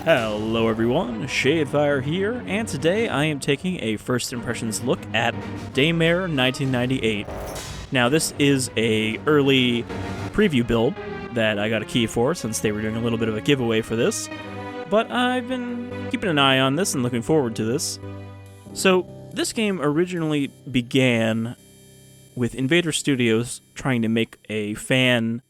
Hello everyone, Shadefire here, and today I am taking a first impressions look at Daymare 1998. Now this is a early preview build that I got a key for since they were doing a little bit of a giveaway for this, but I've been keeping an eye on this and looking forward to this. So this game originally began with Invader Studios trying to make a fan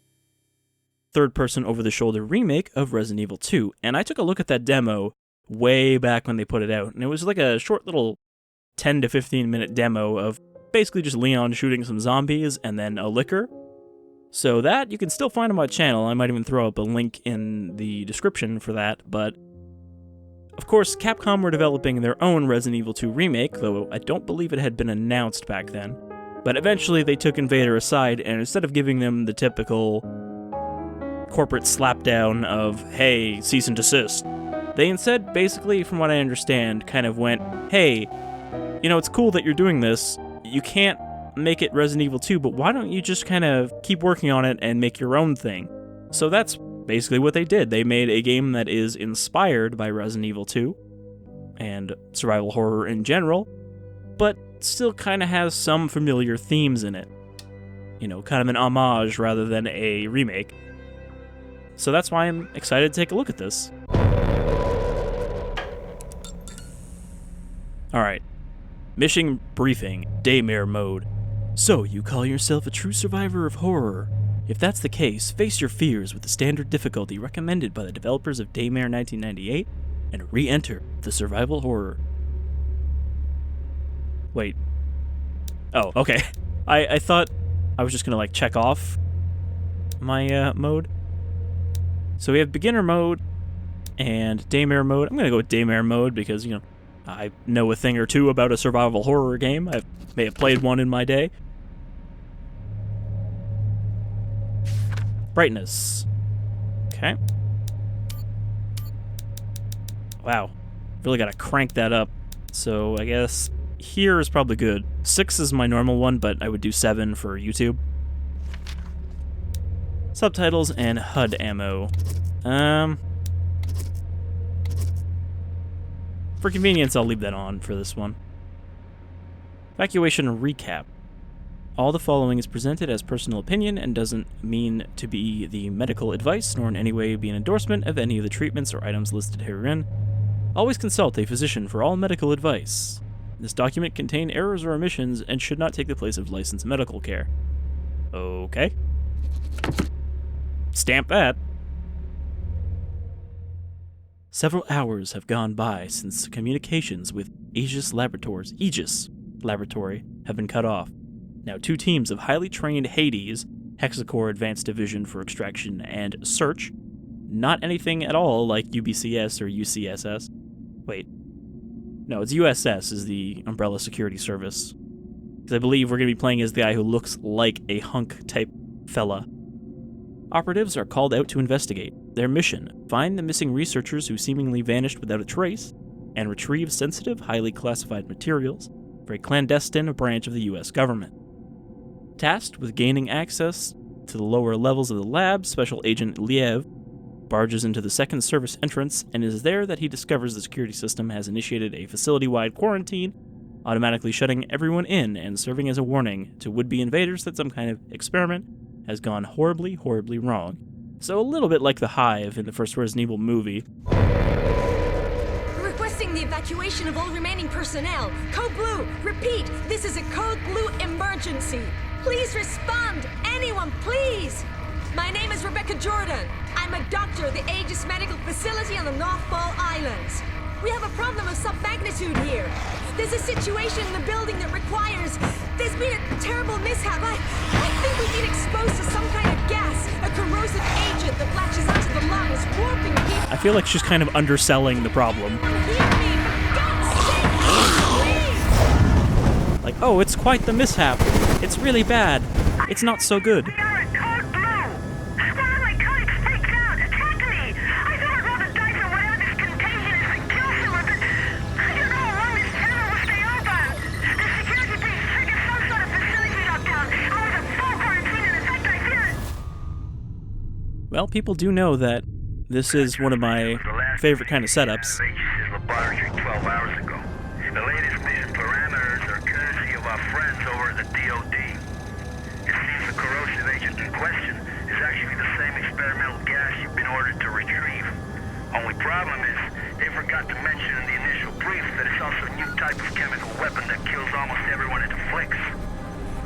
third-person over-the-shoulder remake of Resident Evil 2, and I took a look at that demo way back when they put it out, and it was like a short little 10 to 15 minute demo of basically just Leon shooting some zombies and then a licker. So that, you can still find on my channel. I might even throw up a link in the description for that, but of course Capcom were developing their own Resident Evil 2 remake, though I don't believe it had been announced back then. But eventually they took Invader aside, and instead of giving them the typical corporate slapdown of, hey, cease and desist, they instead, basically, from what I understand, kind of went, hey, you know, it's cool that you're doing this, you can't make it Resident Evil 2, but why don't you just kind of keep working on it and make your own thing? So that's basically what they did. They made a game that is inspired by Resident Evil 2 and survival horror in general, but still kind of has some familiar themes in it. You know, kind of an homage rather than a remake. So that's why I'm excited to take a look at this. Alright. Mission briefing, Daymare mode. So, you call yourself a true survivor of horror? If that's the case, face your fears with the standard difficulty recommended by the developers of Daymare 1998 and re-enter the survival horror. Wait. Oh, okay. I thought I was just gonna, like, check off my mode. So we have beginner mode and Daymare mode. I'm going to go with Daymare mode because, you know, I know a thing or two about a survival horror game. I may have played one in my day. Brightness. Okay. Wow. Really got to crank that up. So I guess here is probably good. 6 is my normal one, but I would do 7 for YouTube. Subtitles and HUD ammo. For convenience, I'll leave that on for this one. Evacuation recap. All the following is presented as personal opinion and doesn't mean to be the medical advice, nor in any way be an endorsement of any of the treatments or items listed herein. Always consult a physician for all medical advice. This document contains errors or omissions and should not take the place of licensed medical care. Okay. Stamp that. Several hours have gone by since communications with Aegis Laboratory have been cut off. Now 2 teams of highly trained H.A.D.E.S, Hexacore Advanced Division for Extraction and Search, not anything at all like UBCS or UCSS. Wait. No, it's USS is the Umbrella Security Service. Because I believe we're going to be playing as the guy who looks like a hunk-type fella. Operatives are called out to investigate. Their mission: find the missing researchers who seemingly vanished without a trace, and retrieve sensitive, highly classified materials for a clandestine branch of the U.S. government. Tasked with gaining access to the lower levels of the lab, Special Agent Liev barges into the second service entrance, and it is there that he discovers the security system has initiated a facility-wide quarantine, automatically shutting everyone in and serving as a warning to would-be invaders that some kind of experiment has gone horribly, horribly wrong. So a little bit like the Hive in the first Resident Evil movie. Requesting the evacuation of all remaining personnel. Code Blue, repeat, this is a Code Blue emergency. Please respond, anyone, please. My name is Rebecca Jordan. I'm a doctor at the Aegis medical facility on the North Fall Islands. We have a problem of submagnitude here. There's a situation in the building that requires... There's been a terrible mishap. I think we've been exposed to some kind of gas, a corrosive agent that latches onto the lungs, warping people. I feel like she's kind of underselling the problem. Like, oh, it's quite the mishap. It's really bad. It's not so good. Well, people do know that this is one of my favorite kind of setups. Aegis' laboratory 12 hours ago. The latest mission parameters are courtesy of our friends over at the DOD. It seems the corrosive agent in question is actually the same experimental gas you've been ordered to retrieve. Only problem is, they forgot to mention in the initial brief that it's also a new type of chemical weapon that kills almost everyone it afflicts.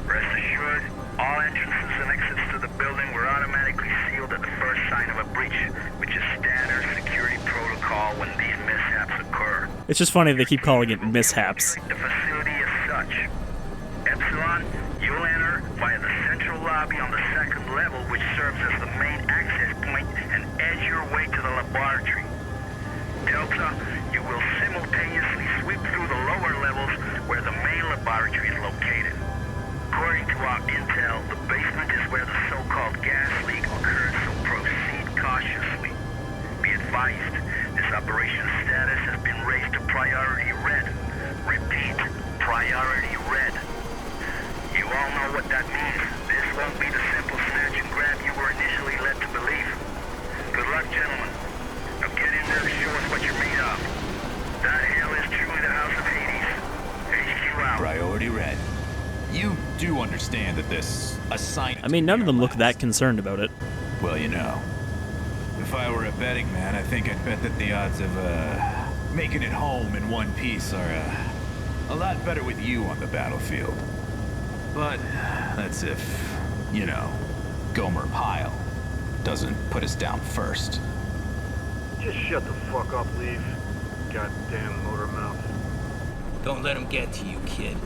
Rest assured, all entrances and exits to the building were automatically sealed at the first sign of a breach, which is standard security protocol when these mishaps occur. It's just funny they keep calling it mishaps. The facility is such. Epsilon, you'll enter via the central lobby on the second level, which serves as the main access point, and edge your way to the laboratory. Delta, you will simultaneously sweep through the lower levels where the main laboratory is located. According to our intel, the basement is where the so-called gas leak occurred, so proceed cautiously. Be advised, this operation's status has been raised to priority red. Repeat, priority red. You all know what that means. This won't be the simple snatch and grab you were initially led to believe. Good luck, gentlemen. Now get in there and show us what you're made of. That hill is truly the house of Hades. HQ out. Priority red. You do understand that this assignment... I mean, none of them look that concerned about it. Well, you know, if I were a betting man, I think I'd bet that the odds of making it home in one piece are a lot better with you on the battlefield. But that's if, you know, Gomer Pyle doesn't put us down first. Just shut the fuck up, Liev. Goddamn motor mouth. Don't let him get to you, kid.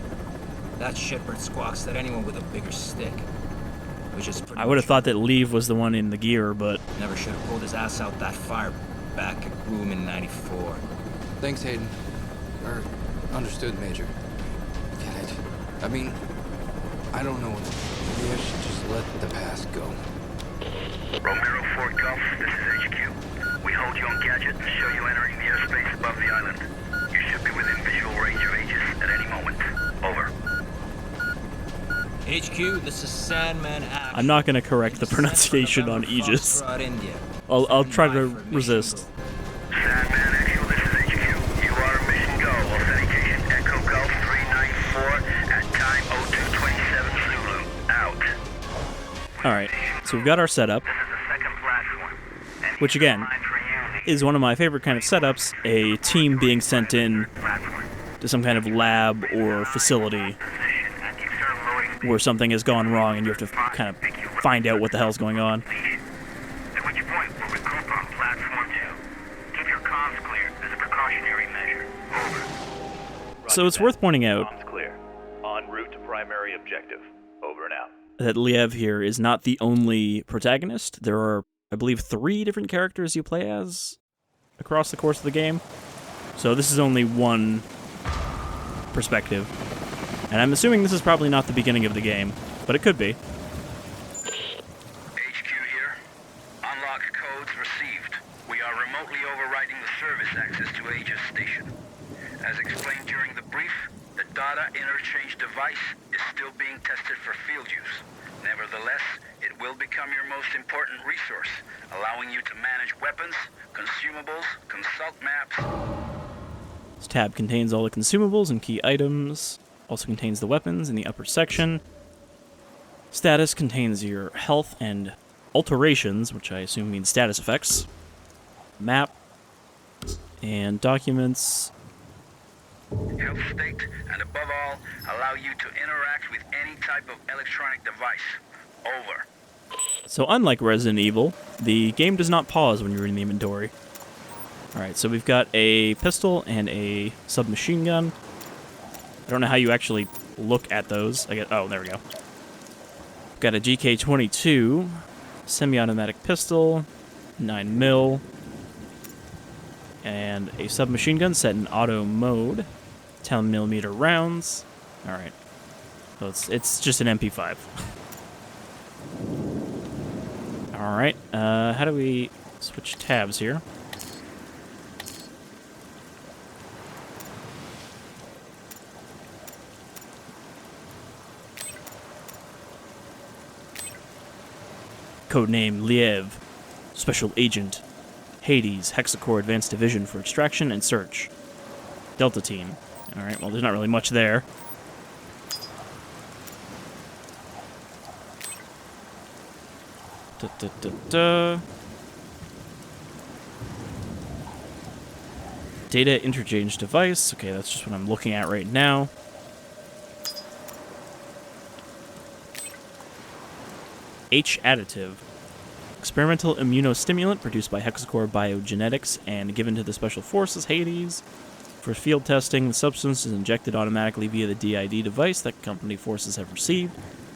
That shitbird squawks at anyone with a bigger stick. Which is pretty I would have thought that Liev was the one in the gear, but... Never should have pulled his ass out that fire back at Groom in '94. Thanks, Hayden. Understood, Major. Get it. I mean, I don't know. Maybe I should just let the past go. Romero 4 Golf, this is HQ. We hold you on gadget and show you entering the airspace above the island. You should be within visual range of Aegis at any moment. Over. HQ, this is Sandman Ash. I'm not going to correct the pronunciation on Aegis. I'll try to resist. Sandman Actual, this is HQ. You are mission go. Authentication Echo Golf 394 at time 0227 Zulu. Out. Alright, so we've got our setup, This is the second platform. And which again, line for you, is one of my favorite kind of setups, a team being sent in platform. to some kind of lab or facility Position and you start loading. where something has gone wrong and you have to kind of find out what the hell's going on. At which point we'll regroup on platform 2. Keep your comms clear as a precautionary measure. Over. So it's worth pointing out Comms clear. En route to primary objective. Over and out. that Liev here is not the only protagonist. There are, I believe, 3 different characters you play as across the course of the game. So this is only one perspective. And I'm assuming this is probably not the beginning of the game, but it could be. HQ here. Unlock codes received. We are remotely overriding the service access to Aegis Station. As explained during the brief, the data interchange device is still being tested for field use. Nevertheless, it will become your most important resource, allowing you to manage weapons, consumables, consult maps. This tab contains all the consumables and key items. Also contains the weapons in the upper section. Status contains your health and alterations, which I assume means status effects. Map. And documents. Health state, and above all, allow you to interact with any type of electronic device. Over. So unlike Resident Evil, the game does not pause when you're in the inventory. Alright, so we've got a pistol and a submachine gun. I don't know how you actually look at those. Oh, there we go. Got a GK-22, semi-automatic pistol, 9mm, and a submachine gun set in auto mode, 10mm rounds. Alright, so it's just an MP5. Alright, how do we switch tabs here? Codename Liev, Special Agent, H.A.D.E.S, Hexacore Advanced Division for extraction and search. Delta Team. Alright, well, there's not really much there. Data interchange device. Okay, that's just what I'm looking at right now. H.A.D.E.S. Experimental immunostimulant produced by Hexacore Biogenetics and given to the Special Forces H.A.D.E.S. For field testing, the substance is injected automatically via the DID device that company forces have received.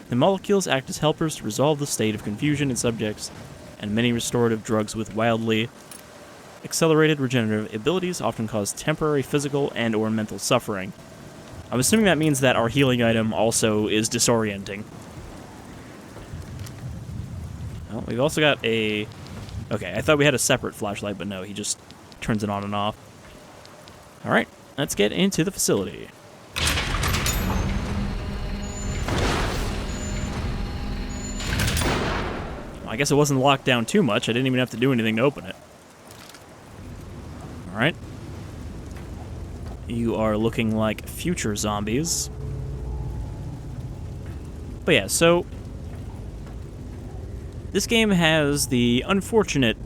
The molecules act as helpers to resolve the state of confusion in subjects, and many restorative drugs with wildly accelerated regenerative abilities often cause temporary physical and or mental suffering. I'm assuming that means that our healing item also is disorienting. Well, we've also got a... Okay, I thought we had a separate flashlight, but no, he just turns it on and off. Alright, let's get into the facility. Well, I guess it wasn't locked down too much. I didn't even have to do anything to open it. Alright. You are looking like future zombies. But yeah, so... This game has the unfortunate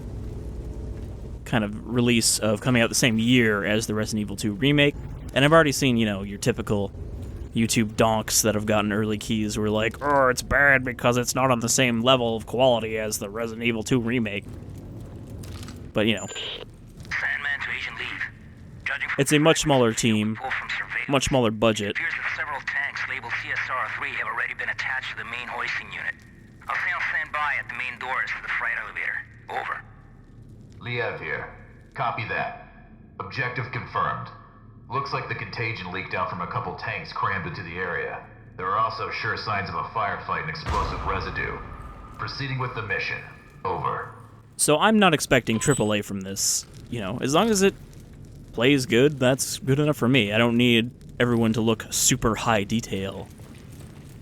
kind of release of coming out the same year as the Resident Evil 2 remake. And I've already seen, you know, your typical YouTube donks that have gotten early keys who are like, oh, it's bad because it's not on the same level of quality as the Resident Evil 2 remake. But, you know, Sandman to Agent Liev. Judging from it's a much smaller team, info from surveillance, much smaller budget. it appears that several tanks labeled CSR-3 have already been attached to the main hoisting unit. I'll say I'll stand by at the main doors for the freight elevator. Over. Liev here. Copy that. Objective confirmed. Looks like the contagion leaked out from a couple tanks crammed into the area. There are also sure signs of a firefight and explosive residue. Proceeding with the mission. Over. So I'm not expecting AAA from this. You know, as long as it plays good, that's good enough for me. I don't need everyone to look super high detail.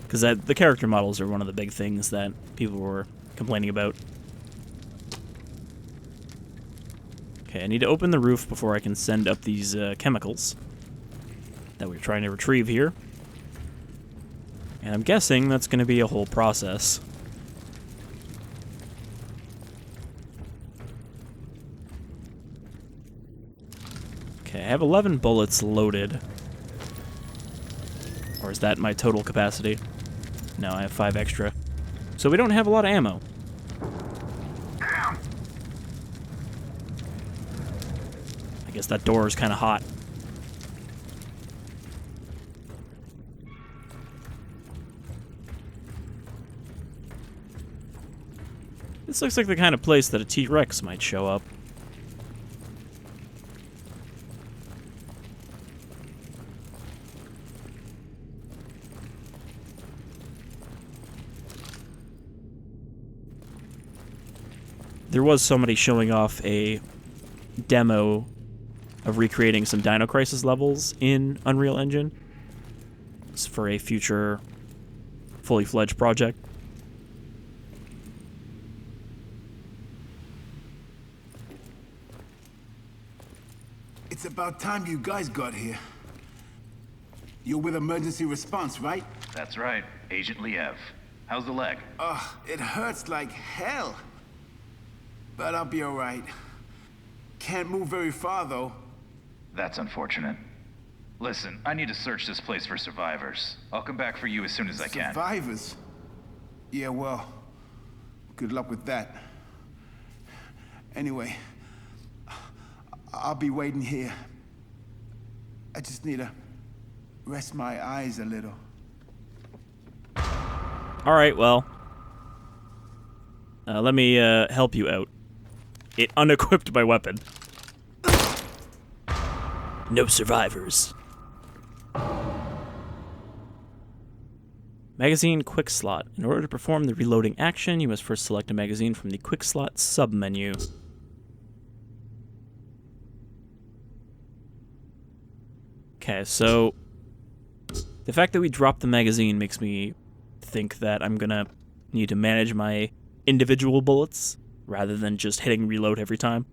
Because the character models are one of the big things that people were complaining about. Okay, I need to open the roof before I can send up these chemicals that we're trying to retrieve here. And I'm guessing that's going to be a whole process. Okay, I have 11 bullets loaded. Or is that my total capacity? No, I have 5 extra. So we don't have a lot of ammo. I guess that door is kind of hot. This looks like the kind of place that a T-Rex might show up. There was somebody showing off a demo of recreating some Dino Crisis levels in Unreal Engine. It's for a future fully fledged project. It's about time you guys got here. You're with emergency response, right? That's right. Agent Liev. How's the leg? It hurts like hell. But I'll be alright. Can't move very far, though. That's unfortunate. Listen, I need to search this place for survivors. I'll come back for you as soon as I can. Survivors? Yeah, well, good luck with that. Anyway, I'll be waiting here. I just need to rest my eyes a little. Alright, well. Let me help you out. It unequipped my weapon. No survivors. Magazine quick slot. In order to perform the reloading action, you must first select a magazine from the quick slot sub-menu. Okay, so the fact that we dropped the magazine makes me think that I'm gonna need to manage my individual bullets rather than just hitting reload every time.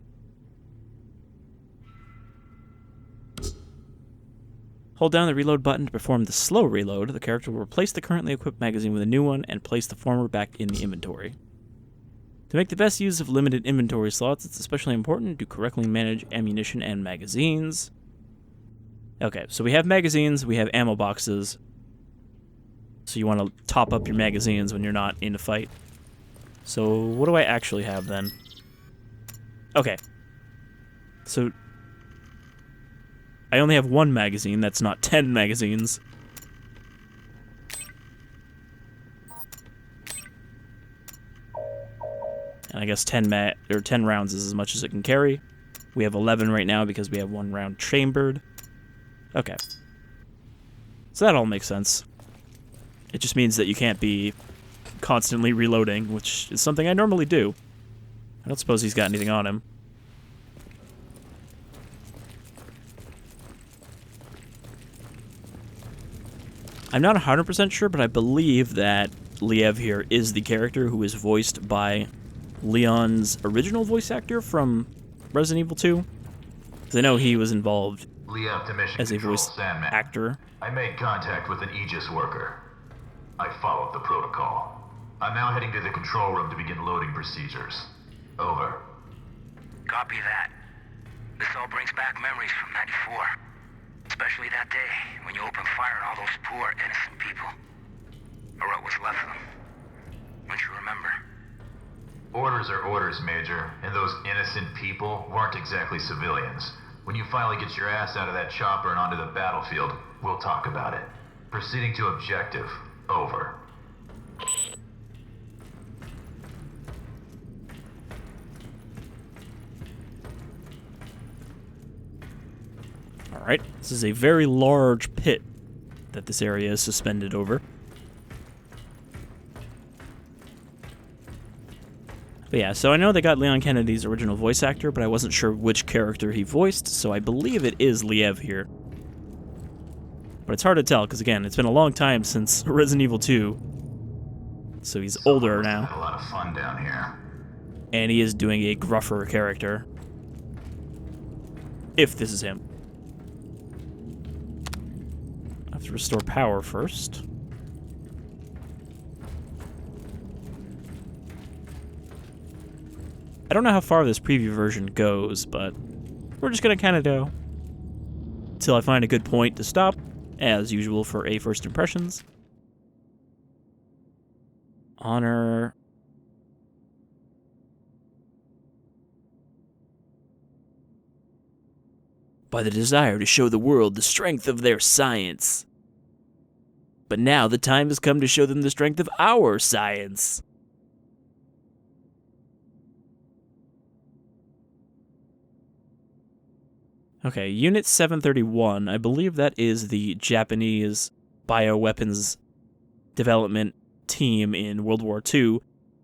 Hold down the reload button to perform the slow reload. The character will replace the currently equipped magazine with a new one and place the former back in the inventory. To make the best use of limited inventory slots, it's especially important to correctly manage ammunition and magazines. Okay, so we have magazines, we have ammo boxes. So you want to top up your magazines when you're not in a fight. So what do I actually have then? Okay. So I only have one magazine, that's not 10 magazines. And I guess 10 rounds is as much as it can carry. We have 11 right now because we have 1 round chambered. Okay. So that all makes sense. It just means that you can't be constantly reloading, which is something I normally do. I don't suppose he's got anything on him. I'm not 100% sure, but I believe that Liev here is the character who is voiced by Leon's original voice actor from Resident Evil 2. Because I know he was involved Liev to mission as a control, voice Sandman. actor. I made contact with an Aegis worker. I followed the protocol. I'm now heading to the control room to begin loading procedures. Over. Copy that. This all brings back memories from 94. Especially that day, when you opened fire on all those poor, innocent people. Or what was left of them. Don't you remember? Orders are orders, Major, and those innocent people weren't exactly civilians. When you finally get your ass out of that chopper and onto the battlefield, we'll talk about it. Proceeding to objective. Over. Alright, this is a very large pit that this area is suspended over. But yeah, so I know they got Leon Kennedy's original voice actor, but I wasn't sure which character he voiced, so I believe it is Liev here. But it's hard to tell, because again, it's been a long time since Resident Evil 2. So he's older now. Had a lot of fun down here. And he is doing a gruffer character. If this is him. I have to restore power first. I don't know how far this preview version goes, but we're just gonna kind of go until I find a good point to stop, as usual for a first impressions. Honor. By the desire to show the world the strength of their science. But now the time has come to show them the strength of our science. Okay, Unit 731, I believe that is the Japanese bioweapons development team in World War II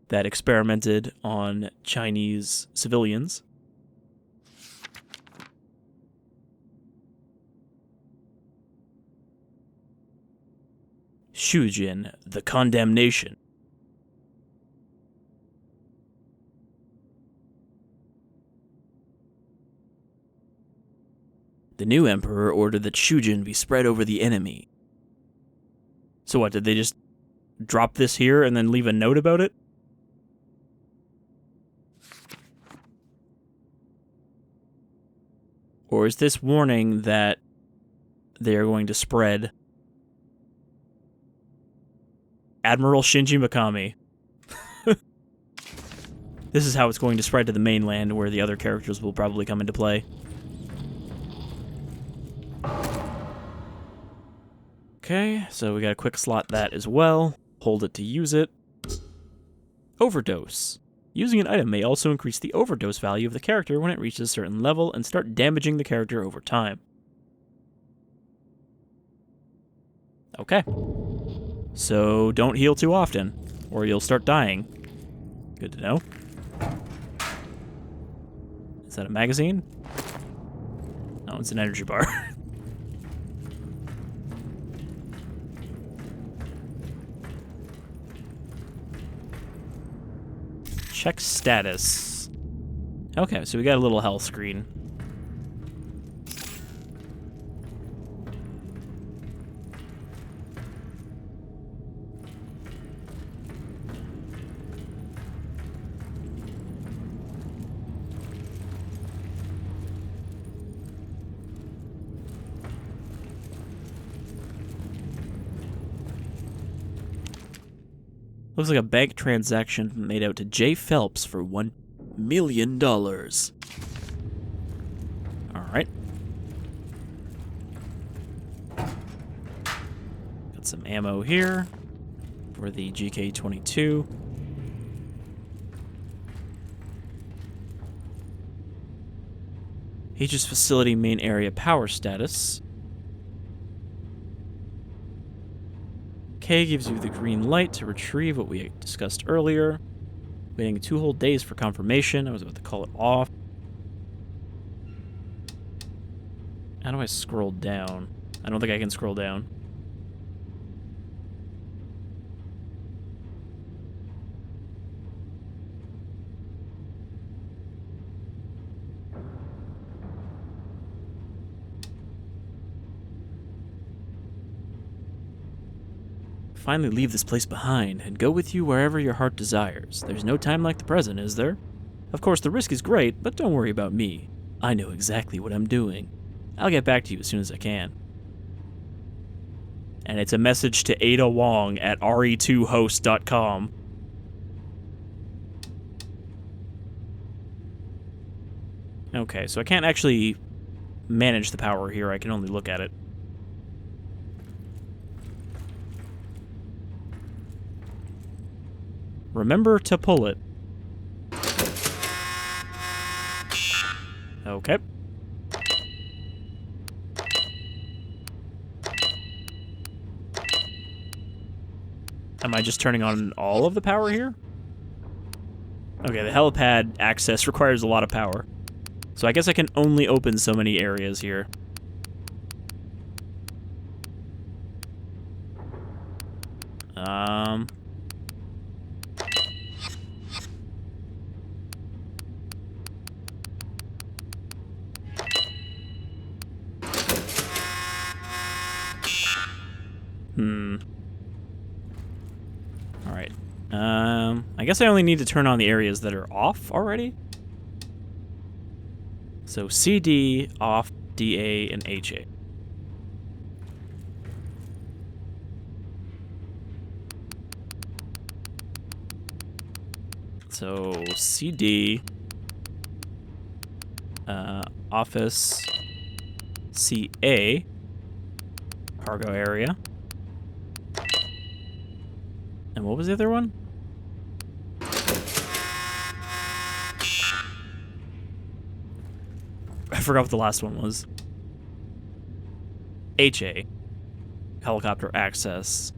that experimented on Chinese civilians. Shujin, the Condemnation. The new emperor ordered that Shujin be spread over the enemy. So what, did they just drop this here and then leave a note about it? Or is this warning that they are going to spread Admiral Shinji Mikami? This is how it's going to spread to the mainland, where the other characters will probably come into play. Okay, so we got a quick slot that as well. Hold it to use it. Overdose. Using an item may also increase the overdose value of the character when it reaches a certain level and start damaging the character over time. Okay. So don't heal too often, or you'll start dying. Good to know. Is that a magazine? No, it's an energy bar. Check status. Okay, so we got a little health screen. Looks like a bank transaction made out to J. Phelps for $1 million. Alright. Got some ammo here for the GK-22. Aegis facility main area power status. K gives you the green light to retrieve what we discussed earlier. Waiting 2 whole days for confirmation. I was about to call it off. How do I scroll down? I don't think I can scroll down. Finally leave this place behind and go with you wherever your heart desires. There's no time like the present, is there? Of course, the risk is great, but don't worry about me. I know exactly what I'm doing. I'll get back to you as soon as I can. And it's a message to Ada Wong at re2host.com. Okay, so I can't actually manage the power here. I can only look at it. Remember to pull it. Okay. Am I just turning on all of the power here? Okay, the helipad access requires a lot of power. So I guess I can only open so many areas here. Alright. I guess I only need to turn on the areas that are off already. So CD, off, DA, and HA. So CD, office, CA, cargo area. And what was the other one? I forgot what the last one was. HA, helicopter access.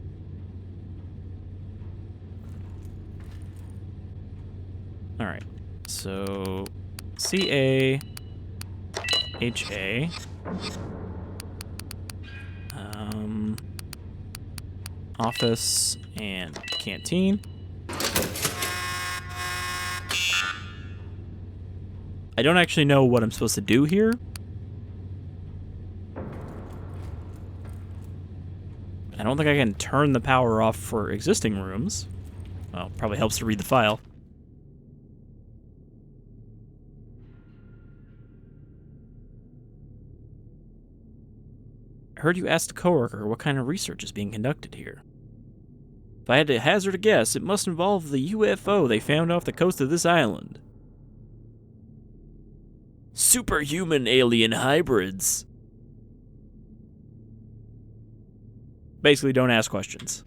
Alright, so CA, HA, office, and canteen. I don't actually know what I'm supposed to do here. I don't think I can turn the power off for existing rooms. Well, probably helps to read the file. I heard you asked a coworker what kind of research is being conducted here. If I had to hazard a guess, it must involve the UFO they found off the coast of this island. Superhuman alien hybrids. Basically, don't ask questions.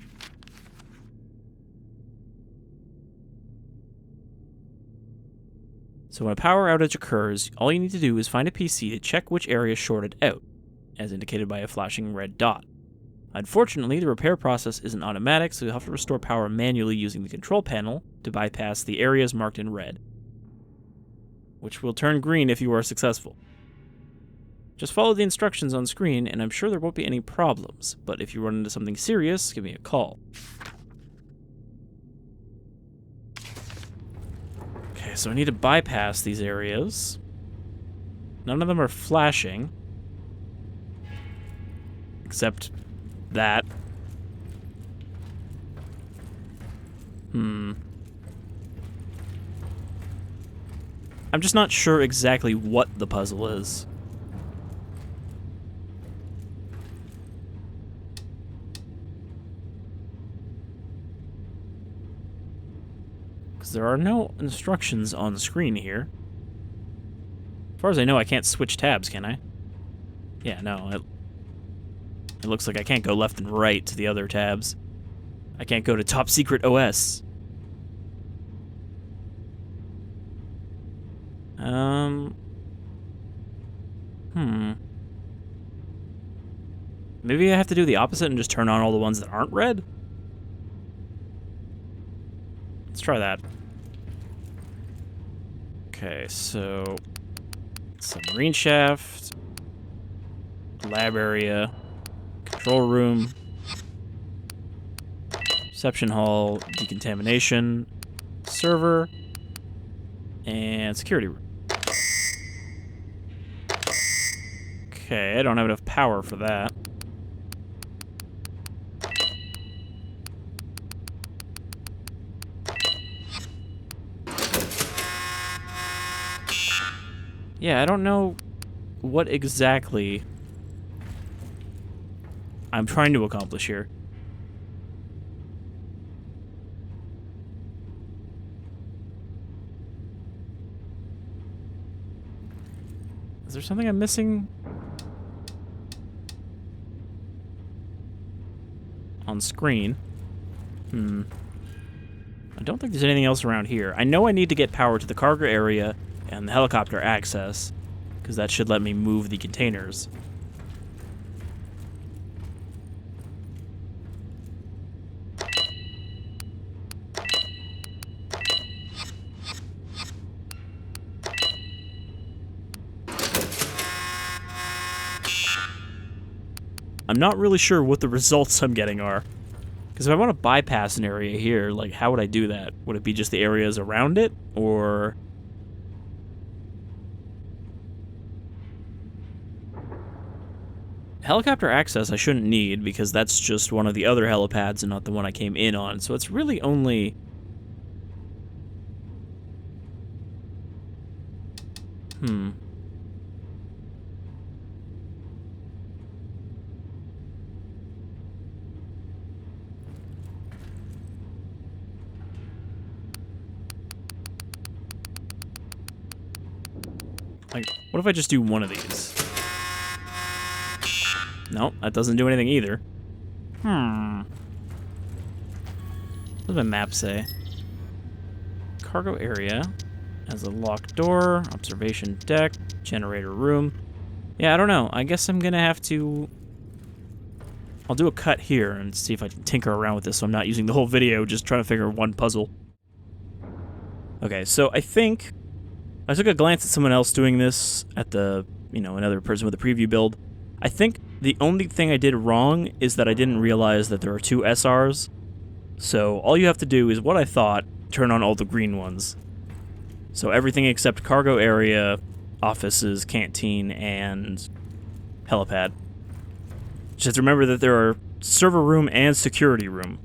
So when a power outage occurs, all you need to do is find a PC to check which area is shorted out, as indicated by a flashing red dot. Unfortunately, the repair process isn't automatic, so you'll have to restore power manually using the control panel to bypass the areas marked in red, which will turn green if you are successful. Just follow the instructions on screen, and I'm sure there won't be any problems, but if you run into something serious, give me a call. Okay, so I need to bypass these areas. None of them are flashing. Except that. I'm just not sure exactly what the puzzle is. there are no instructions on the screen here. As far as I know, I can't switch tabs, can I? Yeah, no. It looks like I can't go left and right to the other tabs. I can't go to Top Secret OS. Maybe I have to do the opposite and just turn on all the ones that aren't red? Let's try that. Okay, so submarine shaft, lab area, control room, reception hall, decontamination, server, and security room. Okay, I don't have enough power for that. Yeah, I don't know what exactly I'm trying to accomplish here. Is there something I'm missing? On screen. I don't think there's anything else around here. I know I need to get power to the cargo area and the helicopter access, because that should let me move the containers. I'm not really sure what the results I'm getting are. Because if I want to bypass an area here, like, how would I do that? Would it be just the areas around it? Or... helicopter access I shouldn't need, because that's just one of the other helipads and not the one I came in on. So it's really only... Like, what if I just do one of these? Nope, that doesn't do anything either. What does my map say? Cargo area has a locked door, observation deck, generator room. Yeah, I don't know. I guess I'm gonna have to... I'll do a cut here and see if I can tinker around with this so I'm not using the whole video just trying to figure one puzzle. Okay, so I think... I took a glance at someone else doing this at the, another person with a preview build. I think the only thing I did wrong is that I didn't realize that there are two SRs. So all you have to do is what I thought, turn on all the green ones. So everything except cargo area, offices, canteen, and helipad. Just remember that there are server room and security room.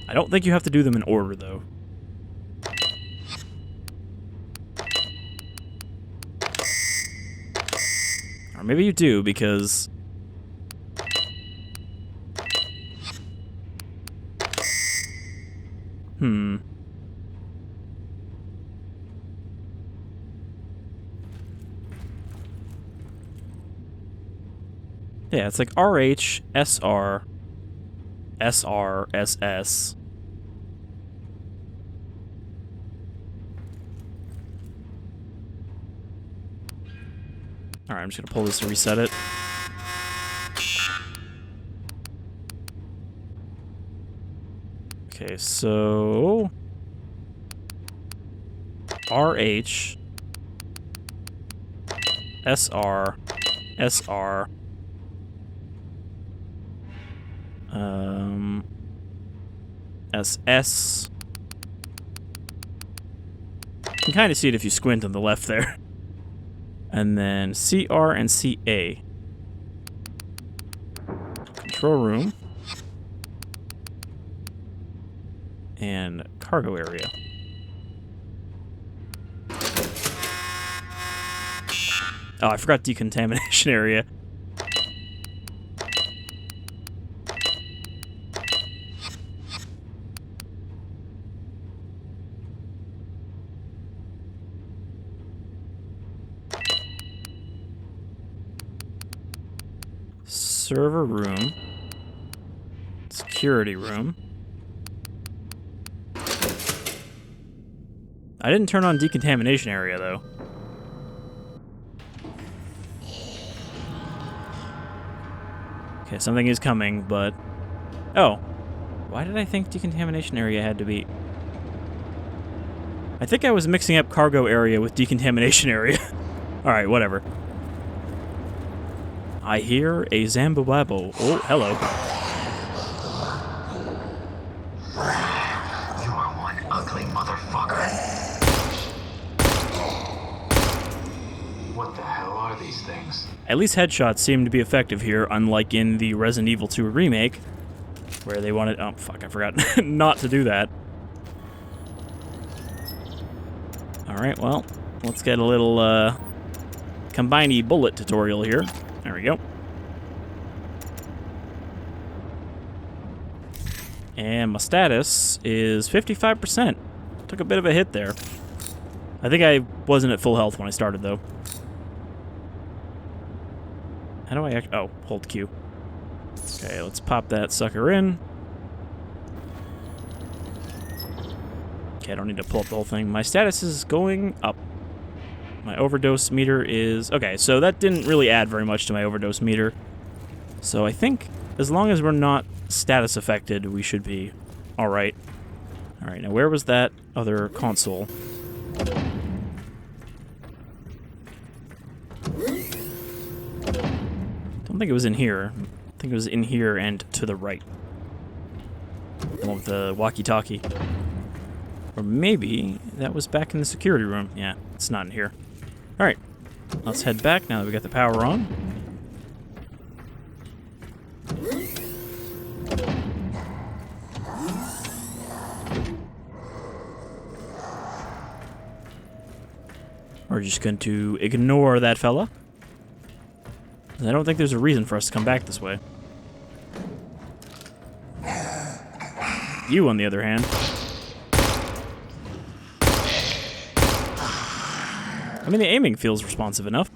I don't think you have to do them in order, though. Or maybe you do, because... Yeah, it's like RH, SR, SR, SS. Alright, I'm just gonna pull this to reset it. Okay, so... RH, SR, SR, SS. You can kind of see it if you squint on the left there. And then CR and CA. Control room. And cargo area. Oh, I forgot decontamination area. Server room. Security room. I didn't turn on decontamination area, though. Okay, something is coming, but... Oh. Why did I think decontamination area had to be... I think I was mixing up cargo area with decontamination area. Alright, whatever. I hear a Zambababo. Oh, hello. You are one ugly motherfucker. What the hell are these things? At least headshots seem to be effective here, unlike in the Resident Evil 2 remake, where they wanted... Oh, fuck, I forgot not to do that. Alright, well, let's get a little, combiney bullet tutorial here. There we go. And my status is 55%. Took a bit of a hit there. I think I wasn't at full health when I started, though. How do I act? Oh, hold Q. Okay, let's pop that sucker in. Okay, I don't need to pull up the whole thing. My status is going up. My overdose meter is... Okay, so that didn't really add very much to my overdose meter. So I think as long as we're not status affected, we should be alright. Alright, now where was that other console? Don't think it was in here. I think it was in here and to the right. The one with the walkie-talkie. Or maybe that was back in the security room. Yeah, it's not in here. Alright, let's head back now that we got the power on. We're just going to ignore that fella. I don't think there's a reason for us to come back this way. You, on the other hand... I mean, the aiming feels responsive enough.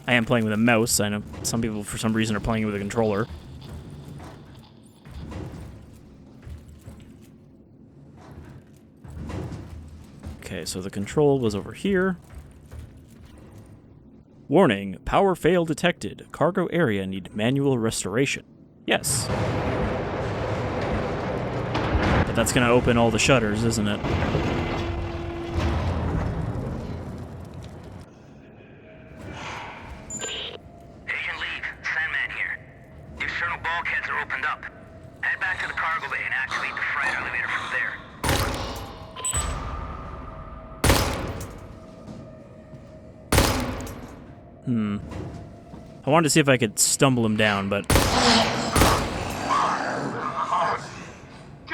I am playing with a mouse. I know some people, for some reason, are playing with a controller. Okay, so the control was over here. Warning, power fail detected. Cargo area need manual restoration. Yes. But that's going to open all the shutters, isn't it? I wanted to see if I could stumble him down, but... Get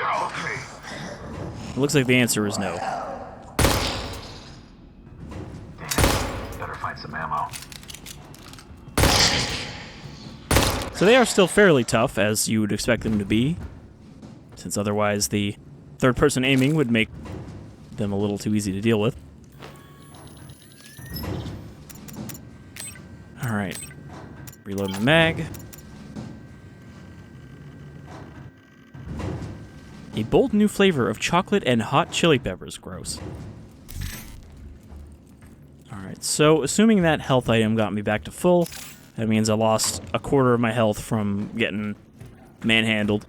off me! It looks like the answer is no. Damn, better find some ammo. So they are still fairly tough, as you would expect them to be, since otherwise the third-person aiming would make them a little too easy to deal with. Alright. Reload my mag. A bold new flavor of chocolate and hot chili peppers. Gross. Alright, so assuming that health item got me back to full, that means I lost a quarter of my health from getting manhandled.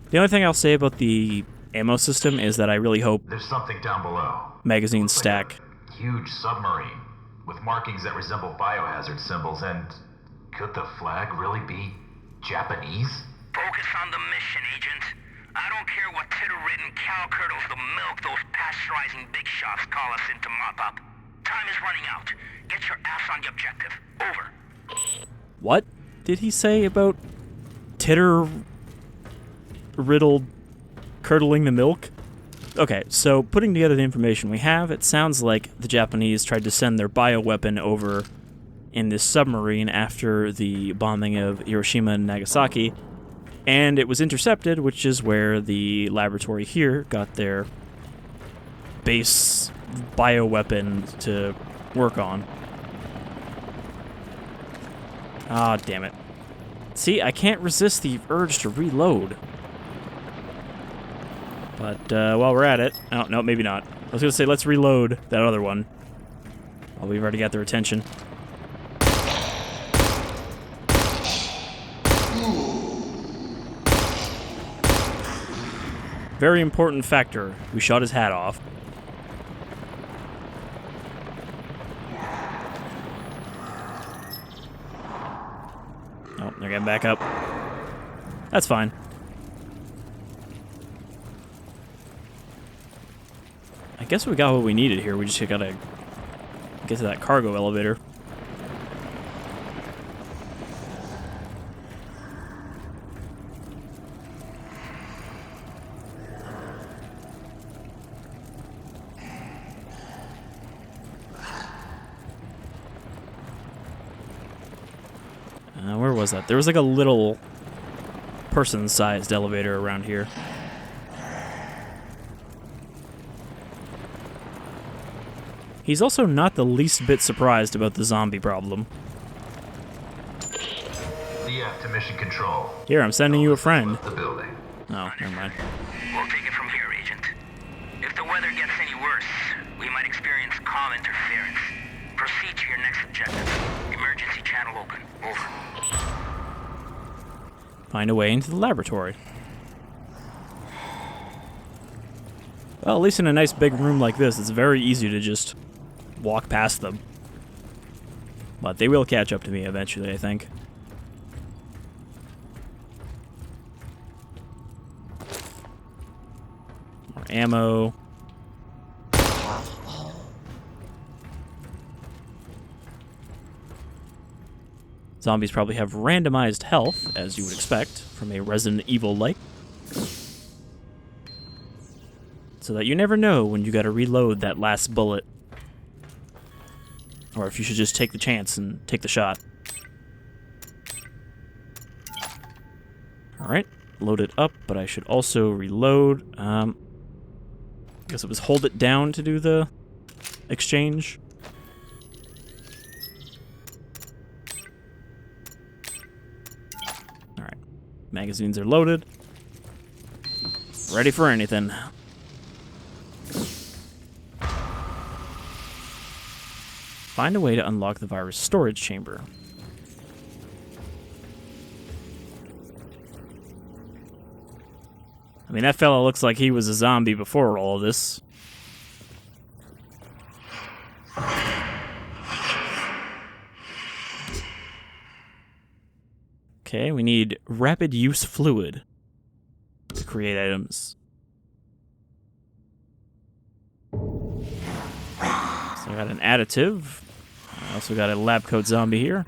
The only thing I'll say about the ammo system is that I really hope there's something down below. Magazines stack. Like a huge submarine with markings that resemble biohazard symbols, and could the flag really be Japanese? Focus on the mission, Agent. I don't care what titter-ridden cow curdles the milk those pasteurizing big shots call us in to mop up. Time is running out. Get your ass on the objective. Over. What did he say about titter-riddled curdling the milk? Okay, so putting together the information we have, it sounds like the Japanese tried to send their bioweapon over in this submarine after the bombing of Hiroshima and Nagasaki, and it was intercepted, which is where the laboratory here got their base bioweapon to work on. Ah, damn it. See, I can't resist the urge to reload. But while we're at it... Oh, no, maybe not. I was going to say, let's reload that other one. Oh, we've already got their attention. Very important factor. We shot his hat off. Oh, they're getting back up. That's fine. I guess we got what we needed here. We just gotta get to that cargo elevator. Where was that? There was like a little person-sized elevator around here. He's also not the least bit surprised about the zombie problem. Liev to mission control. Here, I'm sending you a friend. The building. Oh, never mind. We'll take it from here, Agent. If the weather gets any worse, we might experience comm interference. Proceed to your next objective. Emergency channel open. Over. Find a way into the laboratory. Well, at least in a nice big room like this, it's very easy to just walk past them. But they will catch up to me eventually, I think. More ammo. Zombies probably have randomized health, as you would expect, from a Resident Evil-like. So that you never know when you gotta reload that last bullet. Or if you should just take the chance and take the shot. Alright, load it up, but I should also reload. I guess it was hold it down to do the exchange. Alright, magazines are loaded. Ready for anything. Find a way to unlock the virus storage chamber. I mean, that fella looks like he was a zombie before all of this. Okay, we need rapid use fluid to create items. So I got an additive. I also got a lab coat zombie here.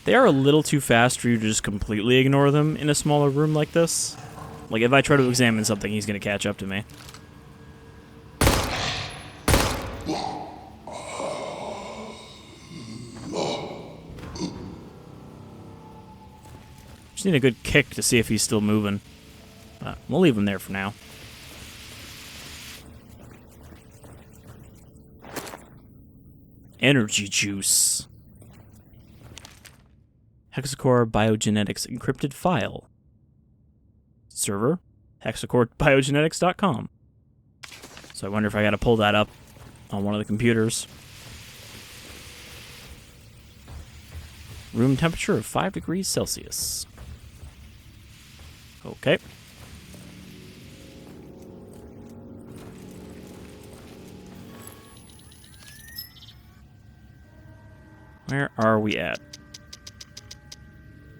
They are a little too fast for you to just completely ignore them in a smaller room like this. Like, if I try to examine something, he's going to catch up to me. Just need a good kick to see if he's still moving. We'll leave him there for now. Energy juice. Hexacore Biogenetics encrypted file. Server, hexacorebiogenetics.com. So I wonder if I gotta pull that up on one of the computers. Room temperature of 5 degrees Celsius. Okay. Where are we at?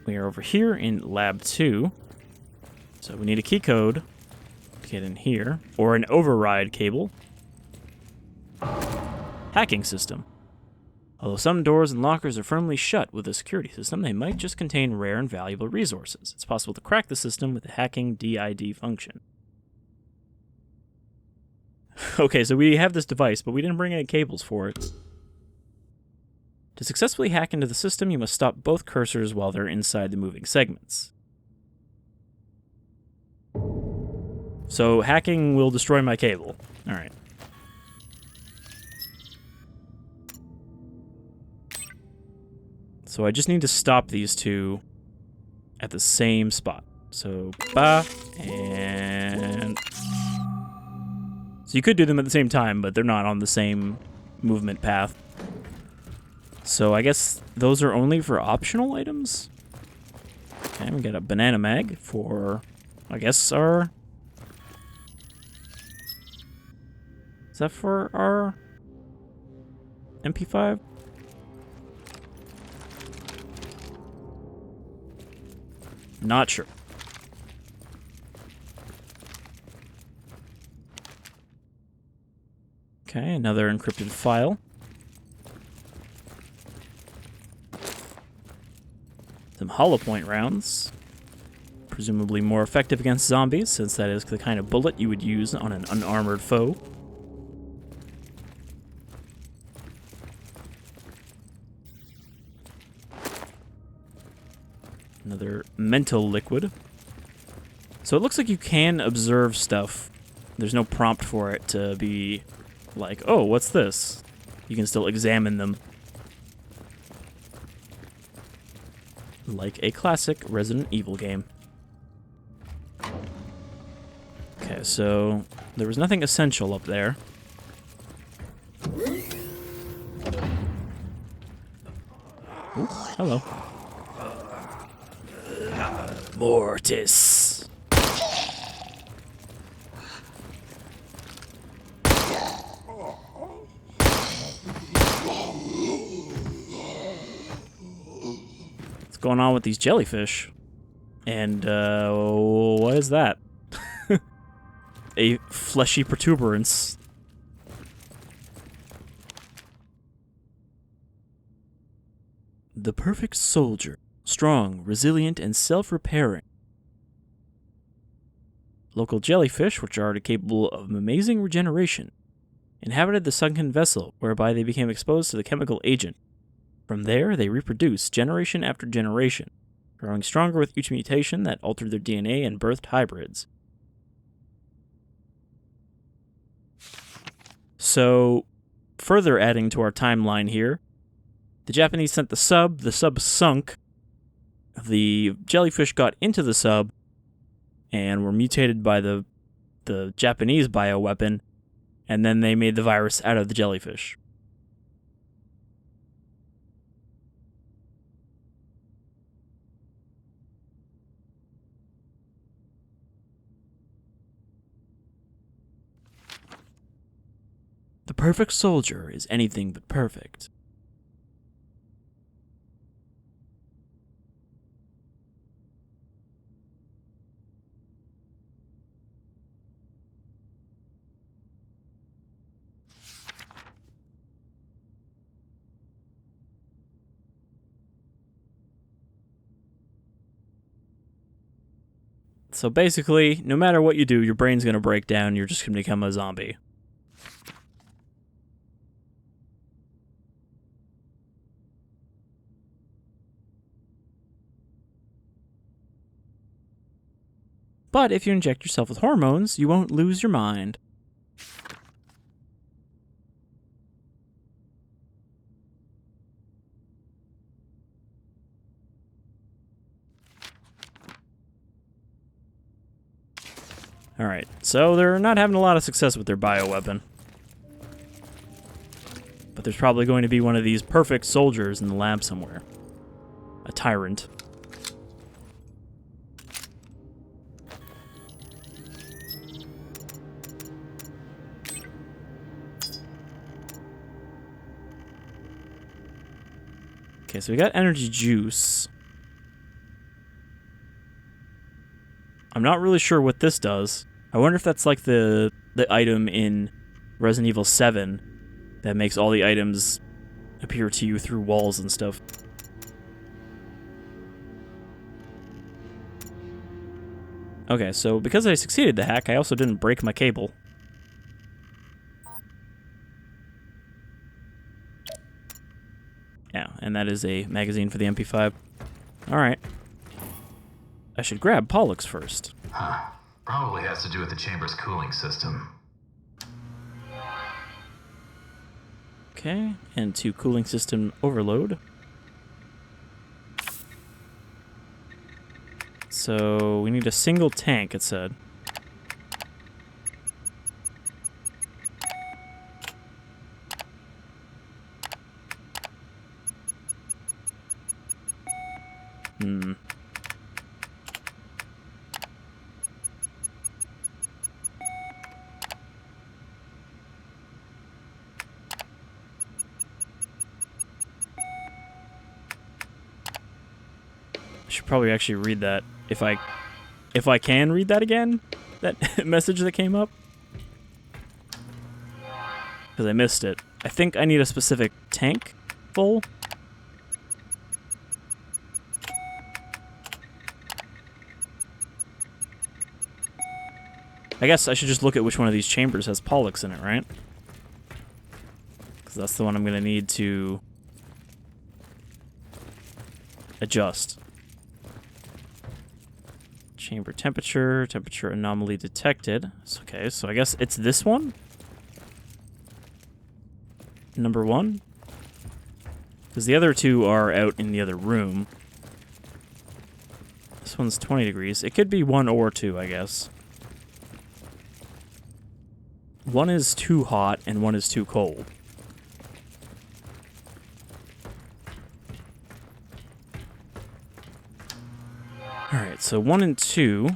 We are over here in Lab 2. So we need a key code to get in here. Or an override cable. Hacking system. Although some doors and lockers are firmly shut with a security system, they might just contain rare and valuable resources. It's possible to crack the system with the hacking DID function. Okay, so we have this device, but we didn't bring any cables for it. To successfully hack into the system, you must stop both cursors while they're inside the moving segments. So hacking will destroy my cable. Alright. So I just need to stop these two at the same spot. So, and... So you could do them at the same time, but they're not on the same movement path. So I guess those are only for optional items? Okay, we got a banana mag for, I guess, our... Is that for our MP5? Not sure. Okay, another encrypted file. Some hollow point rounds. Presumably more effective against zombies, since that is the kind of bullet you would use on an unarmored foe. Another mental liquid. So it looks like you can observe stuff. There's no prompt for it to be like, oh, what's this? You can still examine them. Like a classic Resident Evil game. Okay, so there was nothing essential up there. Ooh, hello. Mortis. What's going on with these jellyfish? And, what is that? A fleshy protuberance. The perfect soldier. Strong, resilient, and self-repairing. Local jellyfish, which are capable of amazing regeneration, inhabited the sunken vessel, whereby they became exposed to the chemical agent. From there, they reproduced generation after generation, growing stronger with each mutation that altered their DNA and birthed hybrids. So, further adding to our timeline here, the Japanese sent the sub sunk, the jellyfish got into the sub, and were mutated by the Japanese bioweapon, and then they made the virus out of the jellyfish. The perfect soldier is anything but perfect. So basically, no matter what you do, your brain's going to break down, you're just going to become a zombie. But if you inject yourself with hormones, you won't lose your mind. Alright, so they're not having a lot of success with their bioweapon. But there's probably going to be one of these perfect soldiers in the lab somewhere. A tyrant. Okay, so we got energy juice. I'm not really sure what this does. I wonder if that's like the item in Resident Evil 7 that makes all the items appear to you through walls and stuff. Okay, so because I succeeded the hack, I also didn't break my cable. Yeah, and that is a magazine for the MP5. Alright. I should grab Pollux first. Huh. Probably has to do with the chamber's cooling system. Okay, and to cooling system overload. So we need a single tank, it said. I should probably actually read that if I can read that again, that message that came up, because I missed it. I think I need a specific tank full. I guess I should just look at which one of these chambers has Pollux in it, right? Because that's the one I'm going to need to adjust. Chamber temperature, temperature anomaly detected. Okay, so I guess it's this one? Number 1? Because the other two are out in the other room. This one's 20 degrees. It could be 1 or 2, I guess. One is too hot and one is too cold. Alright, so 1 and 2.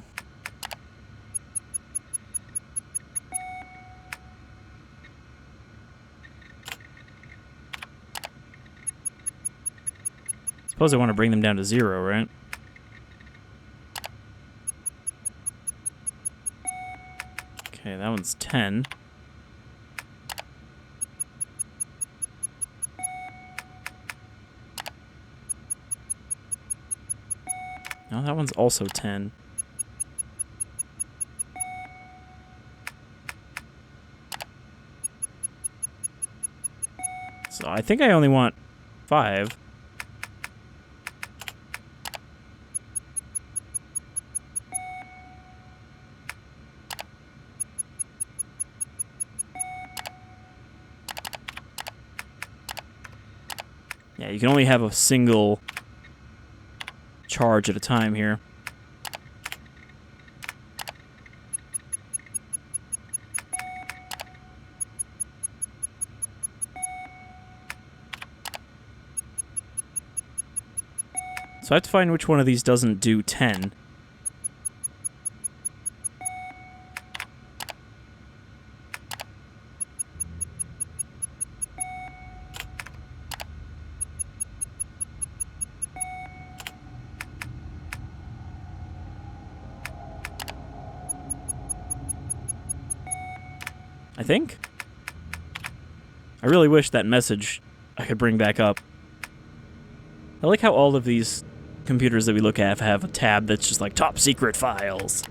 Suppose I want to bring them down to 0, right? Okay, that one's 10. No, that one's also 10. So I think I only want 5. Yeah, you can only have a single charge at a time here. So I have to find which one of these doesn't do 10. I think. I really wish that message I could bring back up. I like how all of these computers that we look at have a tab that's just like top secret files.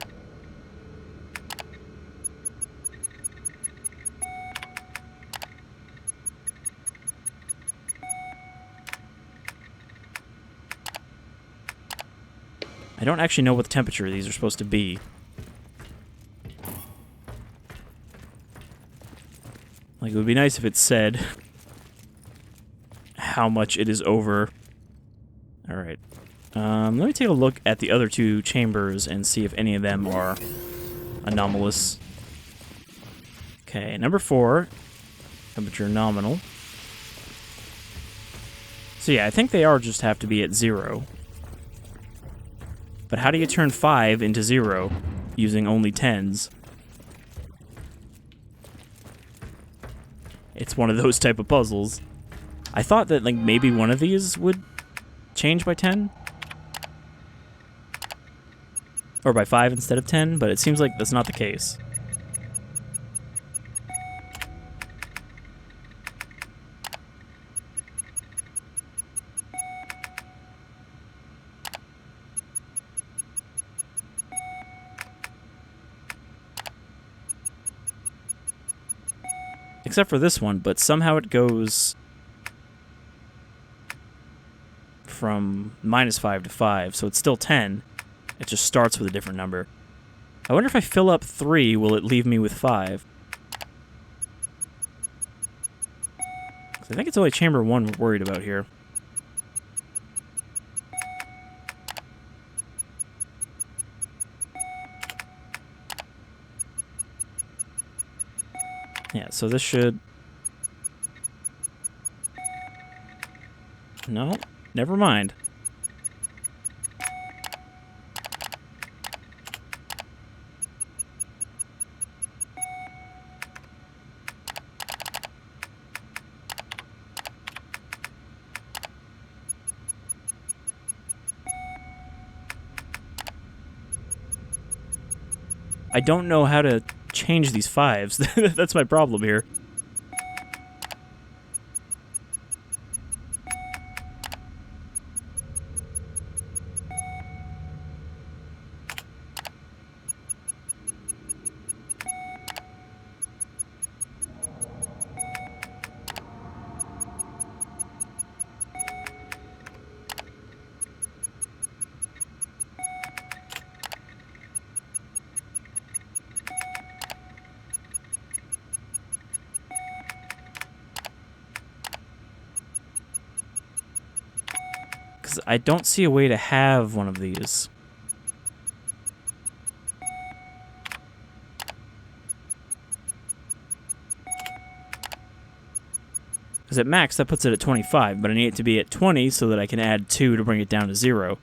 I don't actually know what the temperature of these are supposed to be. Like, it would be nice if it said how much it is over. Alright. Let me take a look at the other two chambers and see if any of them are anomalous. Okay, number 4. Temperature nominal. So yeah, I think they are just have to be at 0. But how do you turn 5 into 0 using only 10s? It's one of those type of puzzles. I thought that like maybe one of these would change by 10. Or by 5 instead of 10, but it seems like that's not the case. Except for this one, but somehow it goes from -5 to 5, so it's still 10. It just starts with a different number. I wonder if I fill up 3, will it leave me with 5? I think it's only chamber 1 we're worried about here. Yeah, so this should... No, never mind. I don't know how to change these 5s. That's my problem here. Because I don't see a way to have one of these. Because at max, that puts it at 25, but I need it to be at 20 so that I can add 2 to bring it down to 0.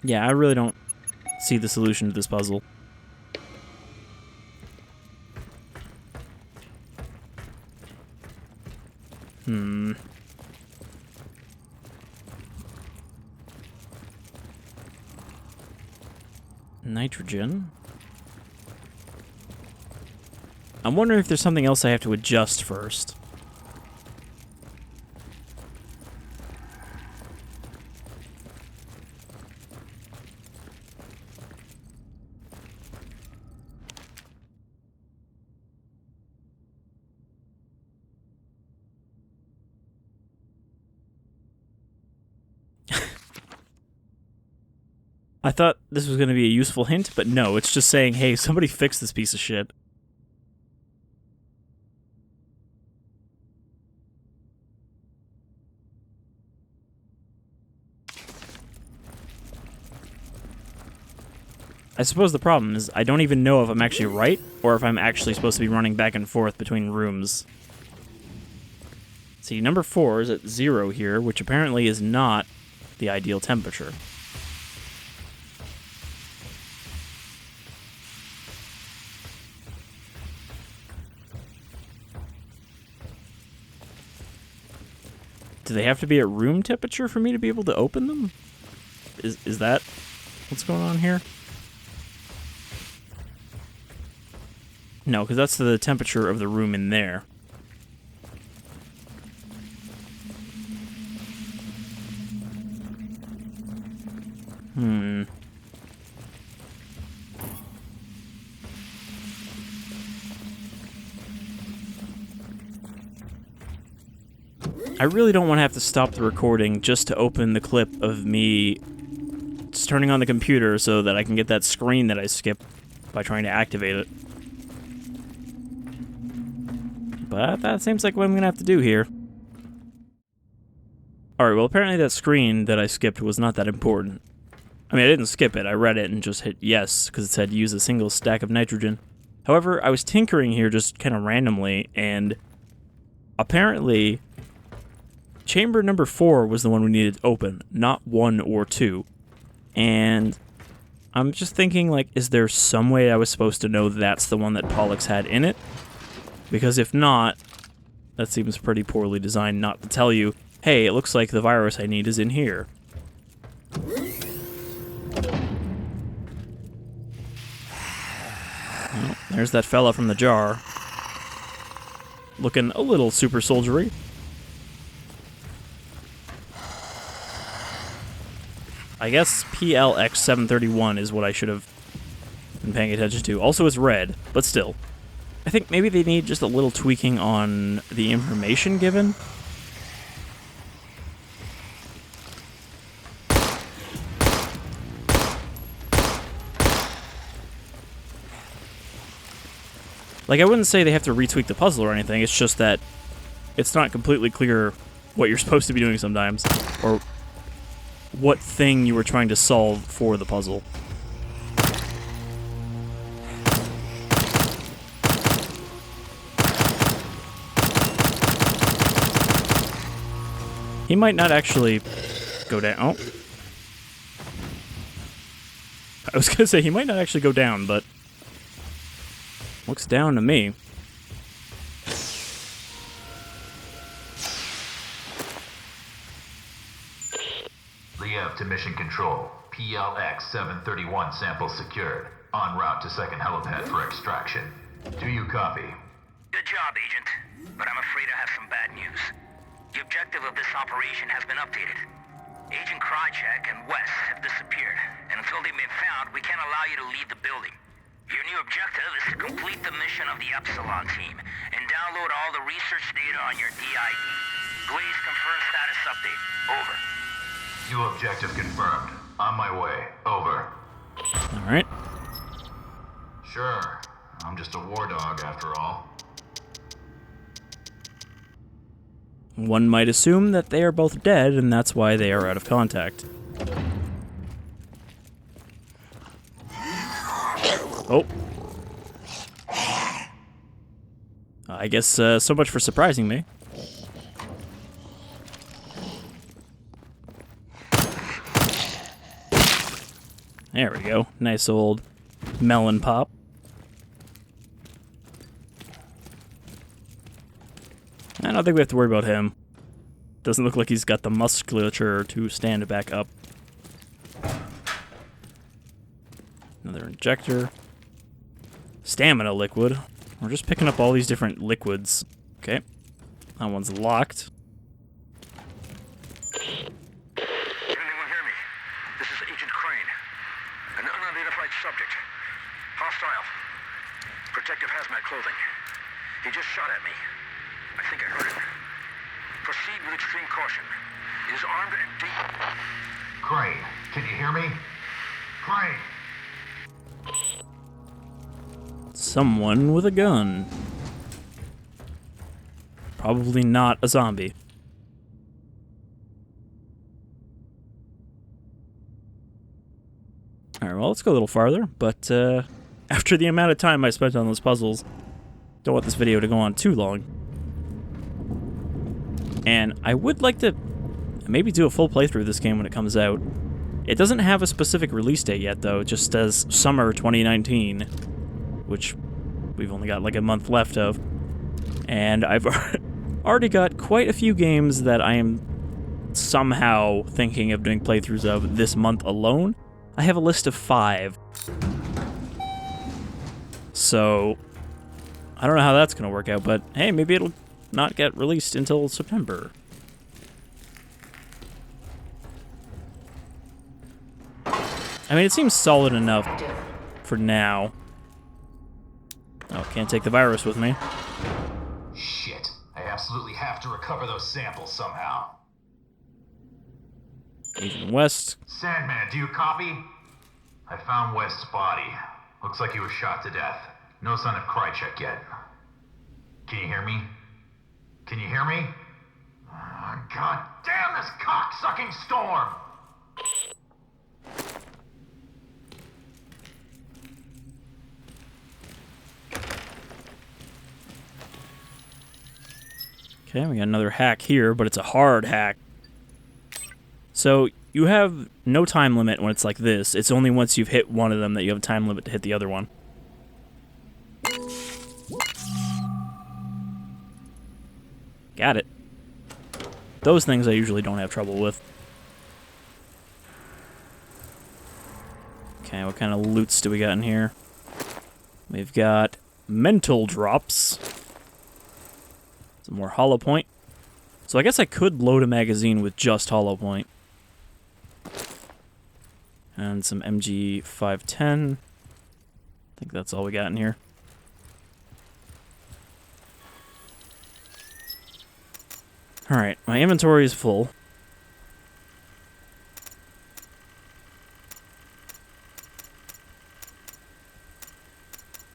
Yeah, I really don't see the solution to this puzzle. Nitrogen. I'm wondering if there's something else I have to adjust first. I thought this was going to be a useful hint, but no, it's just saying, hey, somebody fix this piece of shit. I suppose the problem is I don't even know if I'm actually right, or if I'm actually supposed to be running back and forth between rooms. See, number 4 is at 0 here, which apparently is not the ideal temperature. Do they have to be at room temperature for me to be able to open them? Is that what's going on here? No, because that's the temperature of the room in there. I really don't want to have to stop the recording just to open the clip of me just turning on the computer so that I can get that screen that I skipped by trying to activate it. But that seems like what I'm going to have to do here. Alright, well apparently that screen that I skipped was not that important. I mean, I didn't skip it, I read it and just hit yes, because it said use a single stack of nitrogen. However, I was tinkering here just kind of randomly, and apparently chamber number 4 was the one we needed to open, not 1 or 2. And I'm just thinking, like, is there some way I was supposed to know that's the one that Pollux had in it? Because if not, that seems pretty poorly designed not to tell you, hey, it looks like the virus I need is in here. Well, there's that fella from the jar. looking a little super soldiery. I guess PLX 731 is what I should have been paying attention to. Also, it's red, but still. I think maybe they need just a little tweaking on the information given. Like, I wouldn't say they have to retweak the puzzle or anything, it's just that it's not completely clear what you're supposed to be doing sometimes, or what thing you were trying to solve for the puzzle. He might not actually go down. Oh. I was gonna say, he might not actually go down, but looks down to me. Liev to mission control. PLX 731 sample secured. En route to second helipad for extraction. Do you copy? Good job, Agent. But I'm afraid I have some bad news. The objective of this operation has been updated. Agent Krychek and Wes have disappeared, and until they've been found, we can't allow you to leave the building. Your new objective is to complete the mission of the Epsilon team, and download all the research data on your DID. Please confirm status update. Over. New objective confirmed. On my way. Over. Alright. Sure. I'm just a war dog after all. One might assume that they are both dead, and that's why they are out of contact. Oh. I guess so much for surprising me. There we go. Nice old melon pop. I don't think we have to worry about him. Doesn't look like he's got the musculature to stand back up. Another injector. Stamina liquid. We're just picking up all these different liquids. Okay. That one's locked. Can anyone hear me? This is Agent Crane. An unidentified subject. Hostile. Protective hazmat clothing. He just shot at me. I think I heard it. Proceed with extreme caution. He is armed and deep. Crane, can you hear me? Crane! Someone with a gun. Probably not a zombie. Alright, well, let's go a little farther, but after the amount of time I spent on those puzzles, don't want this video to go on too long. And I would like to maybe do a full playthrough of this game when it comes out. It doesn't have a specific release date yet, though. It just says summer 2019, which we've only got like a month left of. And I've already got quite a few games that I am somehow thinking of doing playthroughs of this month alone. I have a list of 5. So I don't know how that's going to work out, but hey, maybe it'll not get released until September. I mean, it seems solid enough for now. Oh, can't take the virus with me. Shit. I absolutely have to recover those samples somehow. Agent West. Sandman, do you copy? I found West's body. Looks like he was shot to death. No sign of Krychek yet. Can you hear me? Can you hear me? God damn this cock-sucking storm! Okay, we got another hack here, but it's a hard hack. So, you have no time limit when it's like this. It's only once you've hit one of them that you have a time limit to hit the other one. Got it. Those things I usually don't have trouble with. Okay, what kind of loots do we got in here? We've got mental drops. Some more hollow point. So I guess I could load a magazine with just hollow point. And some MG 510. I think that's all we got in here. Alright, my inventory is full.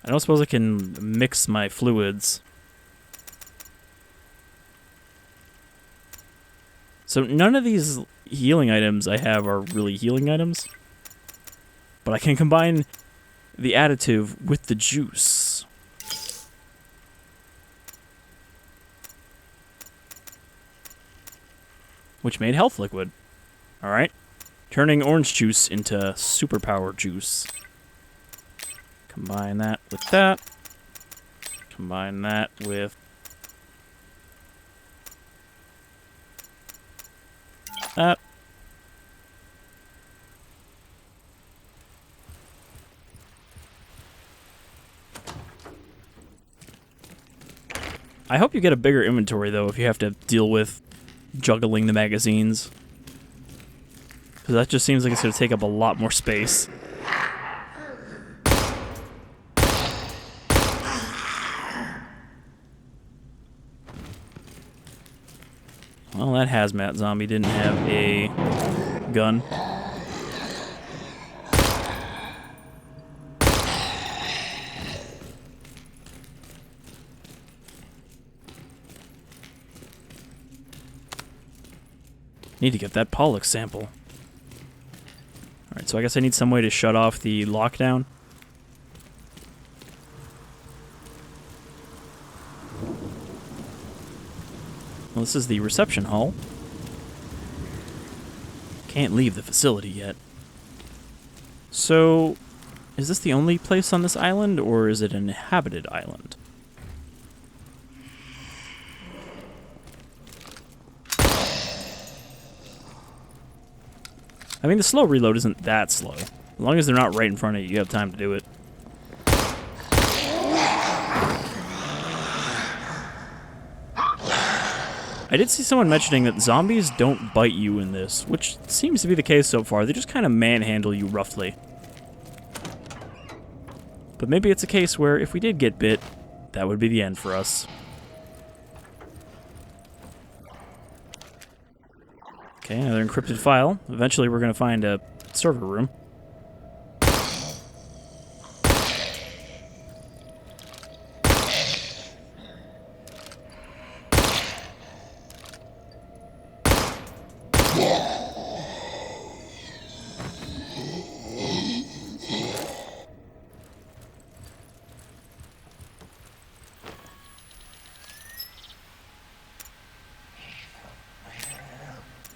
I don't suppose I can mix my fluids. So none of these healing items I have are really healing items. But I can combine the additive with the juice. Which made health liquid. Alright. Turning orange juice into superpower juice. Combine that with that. Combine that with that. I hope you get a bigger inventory, though, if you have to deal with juggling the magazines. Because that just seems like it's going to take up a lot more space. Well, that hazmat zombie didn't have a gun. Need to get that Pollux sample. Alright, so I guess I need some way to shut off the lockdown. Well, this is the reception hall. Can't leave the facility yet. So, is this the only place on this island, or is it an inhabited island? I mean, the slow reload isn't that slow. As long as they're not right in front of you, you have time to do it. I did see someone mentioning that zombies don't bite you in this, which seems to be the case so far. They just kind of manhandle you roughly. But maybe it's a case where if we did get bit, that would be the end for us. Okay, another encrypted file. Eventually we're going to find a server room.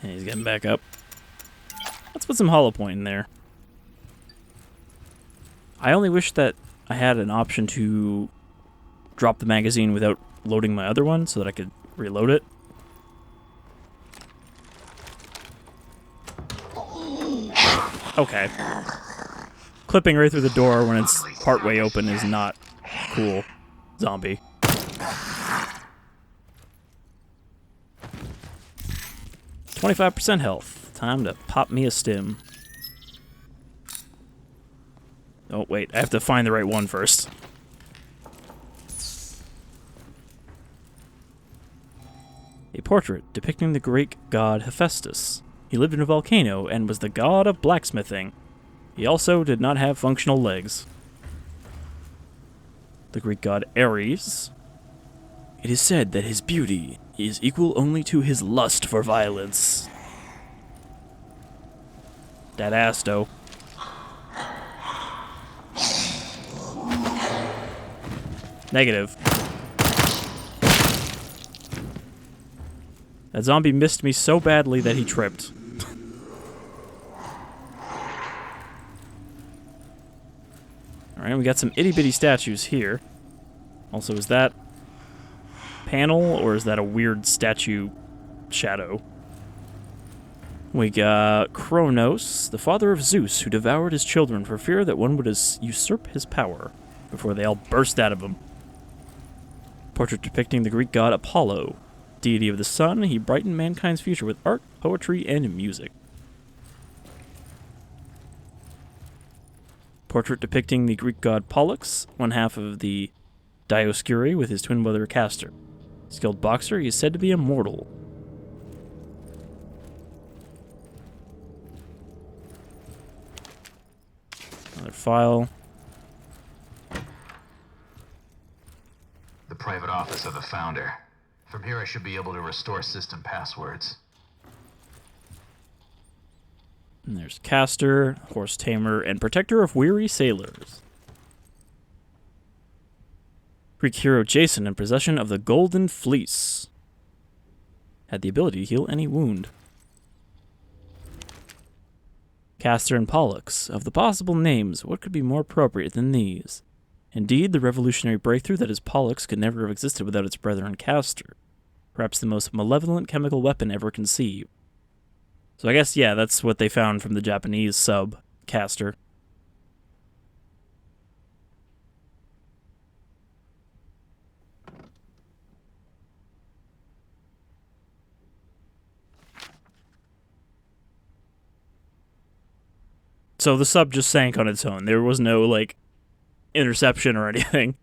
And he's getting back up. Let's put some hollow point in there. I only wish that I had an option to drop the magazine without loading my other one so that I could reload it. Okay. Clipping right through the door when it's partway open is not cool. Zombie. %, health. Time to pop me a stim. Oh, wait. I have to find the right one first. A portrait depicting the Greek god Hephaestus. He lived in a volcano and was the god of blacksmithing. He also did not have functional legs. The Greek god Ares. It is said that his beauty is equal only to his lust for violence. That ass, though. Negative. That zombie missed me so badly that he tripped. Alright, we got some itty-bitty statues here. Also, is that panel, or is that a weird statue shadow? We got Kronos, the father of Zeus, who devoured his children for fear that one would usurp his power before they all burst out of him. Portrait depicting the Greek god Apollo. Deity of the sun, he brightened mankind's future with art, poetry, and music. Portrait depicting the Greek god Pollux, one half of the Dioscuri with his twin brother Castor. Skilled boxer, he is said to be immortal. Another file. The private office of the founder. From here I should be able to restore system passwords. And there's Castor, horse tamer, and protector of weary sailors. Greek hero Jason in possession of the Golden Fleece. Had the ability to heal any wound. Castor and Pollux. Of the possible names, what could be more appropriate than these? Indeed, the revolutionary breakthrough that is Pollux could never have existed without its brethren Castor. Perhaps the most malevolent chemical weapon ever conceived. So I guess, yeah, that's what they found from the Japanese sub, Castor. So the sub just sank on its own. There was no, like, interception or anything.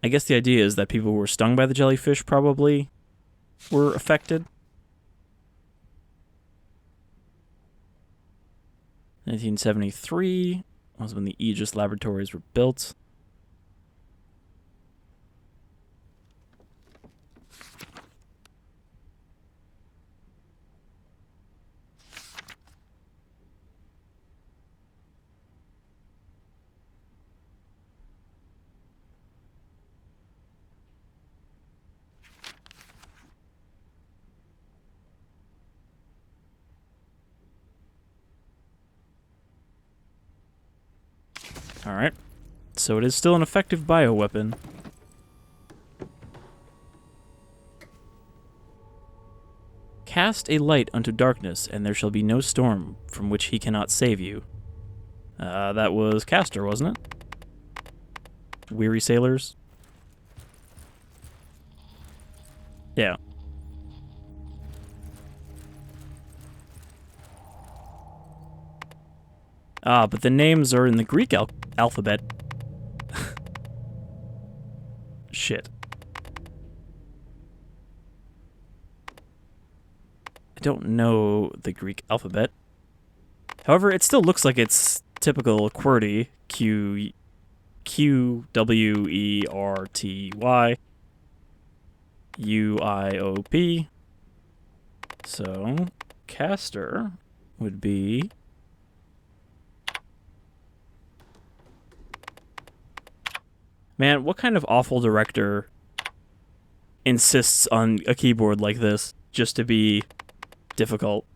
I guess the idea is that people who were stung by the jellyfish probably were affected. 1973 was when the Aegis laboratories were built. Alright, so it is still an effective bioweapon. Cast a light unto darkness, and there shall be no storm from which he cannot save you. That was Castor, wasn't it? Weary sailors? Yeah. Ah, but the names are in the Greek alphabet. Shit. I don't know the Greek alphabet. However, it still looks like it's typical QWERTY. QWERTY UIOP. So, Castor would be... Man, what kind of awful director insists on a keyboard like this just to be difficult?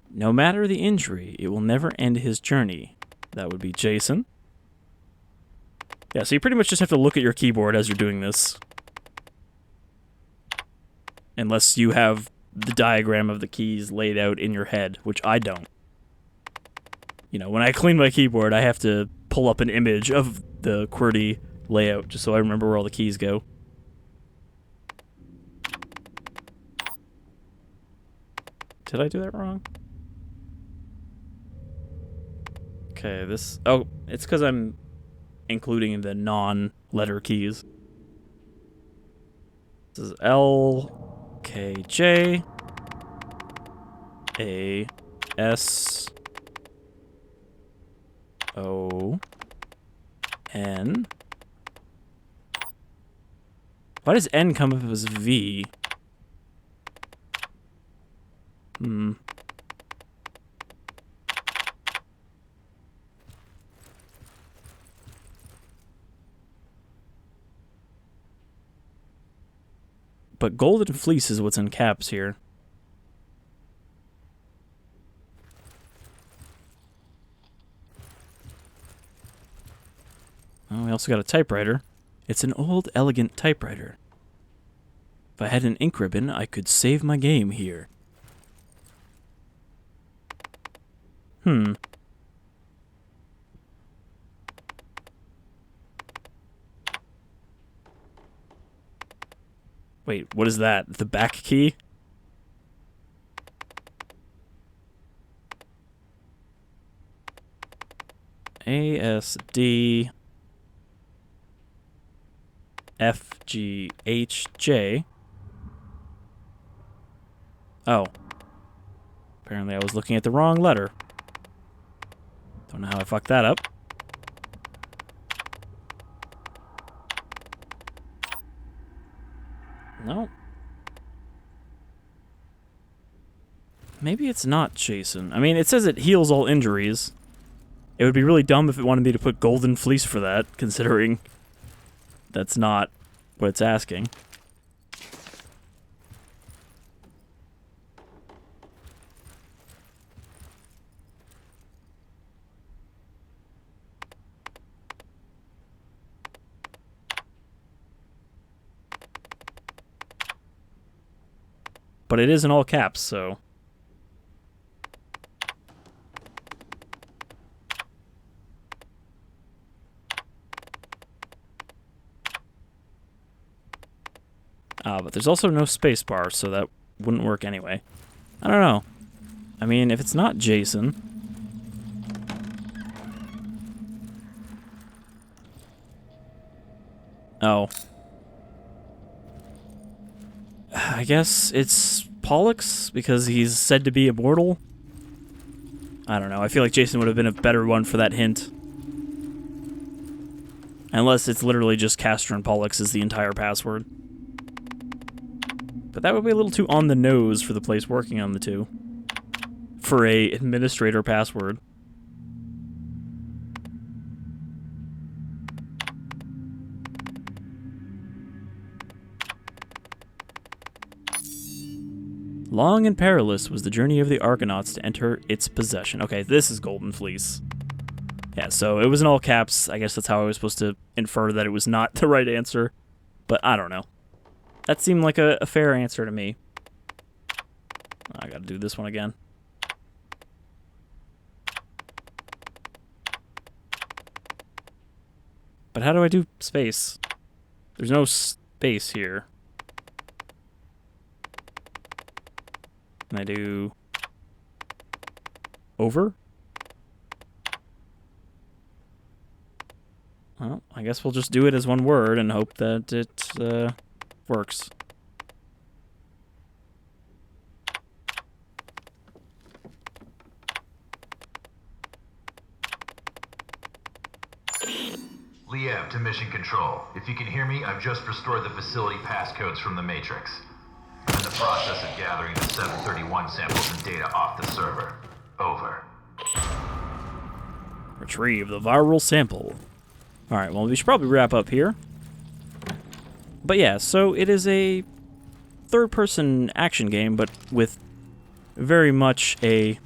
No matter the injury, it will never end his journey. That would be Jason. Yeah, so you pretty much just have to look at your keyboard as you're doing this. Unless you have the diagram of the keys laid out in your head, which I don't. You know, when I clean my keyboard, I have to pull up an image of the QWERTY layout just so I remember where all the keys go. Did I do that wrong? Okay, this... Oh, it's because I'm including the non-letter keys. This is L, K, J, A, S, O, N. Why does N come up as V? But Golden Fleece is what's in caps here. we also got a typewriter. It's an old, elegant typewriter. If I had an ink ribbon, I could save my game here. Wait, what is that? The back key? A-S-D... F-G-H-J... Oh. Apparently I was looking at the wrong letter. Don't know how I fucked that up. No. Maybe it's not Jason. I mean, it says it heals all injuries. It would be really dumb if it wanted me to put Golden Fleece for that, considering that's not what it's asking. But it is in all caps, so... but there's also no space bar, so that wouldn't work anyway. I don't know. I mean, if it's not Jason... Oh. I guess it's Pollux, because he's said to be immortal? I don't know. I feel like Jason would have been a better one for that hint. Unless it's literally just Castor and Pollux is the entire password. But that would be a little too on the nose for the place working on the two. For a administrator password. Long and perilous was the journey of the Argonauts to enter its possession. Okay, this is Golden Fleece. Yeah, so it was in all caps. I guess that's how I was supposed to infer that it was not the right answer. But I don't know. That seemed like a fair answer to me. I gotta do this one again. But how do I do space? There's no space here. Can I do... over? Well, I guess we'll just do it as one word and hope that it works. Liev to Mission Control. If you can hear me, I've just restored the facility passcodes from the Matrix. I'm in the process of gathering the 731 samples and data off the server. Over. Retrieve the viral sample. Alright, well, we should probably wrap up here. But yeah, so it is a third-person action game, but with very much a...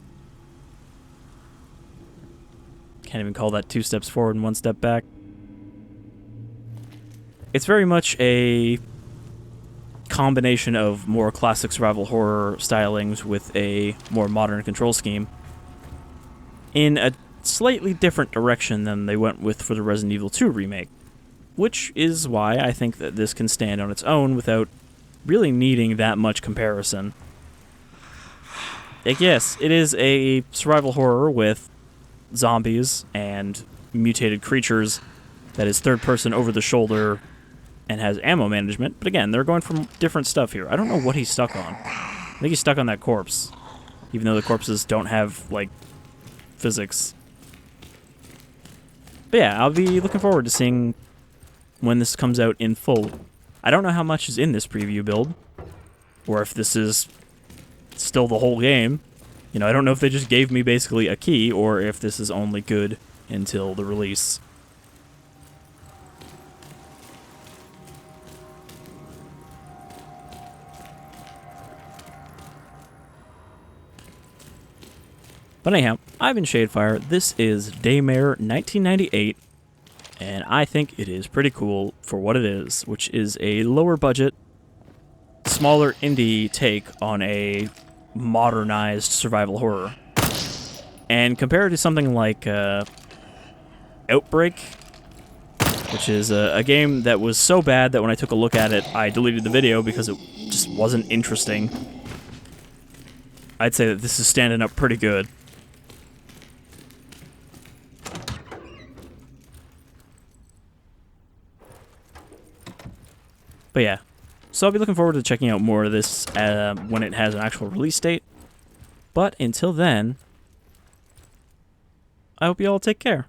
Can't even call that 2 steps forward and 1 step back. It's very much a combination of more classic survival horror stylings with a more modern control scheme in a slightly different direction than they went with for the Resident Evil 2 remake, which is why I think that this can stand on its own without really needing that much comparison. Like, yes, it is a survival horror with zombies and mutated creatures that is third-person over-the-shoulder and has ammo management, but again, they're going from different stuff here. I don't know what he's stuck on. I think he's stuck on that corpse, even though the corpses don't have, like, physics. But yeah, I'll be looking forward to seeing when this comes out in full. I don't know how much is in this preview build, or if this is still the whole game. You know, I don't know if they just gave me basically a key, or if this is only good until the release. But anyhow, I've been Shadefire. This is Daymare 1998. and I think it is pretty cool for what it is, which is a lower budget, smaller indie take on a modernized survival horror. And compared to something like Outbreak, which is a game that was so bad that when I took a look at it, I deleted the video because it just wasn't interesting. I'd say that this is standing up pretty good. But yeah, so I'll be looking forward to checking out more of this when it has an actual release date. But until then, I hope you all take care.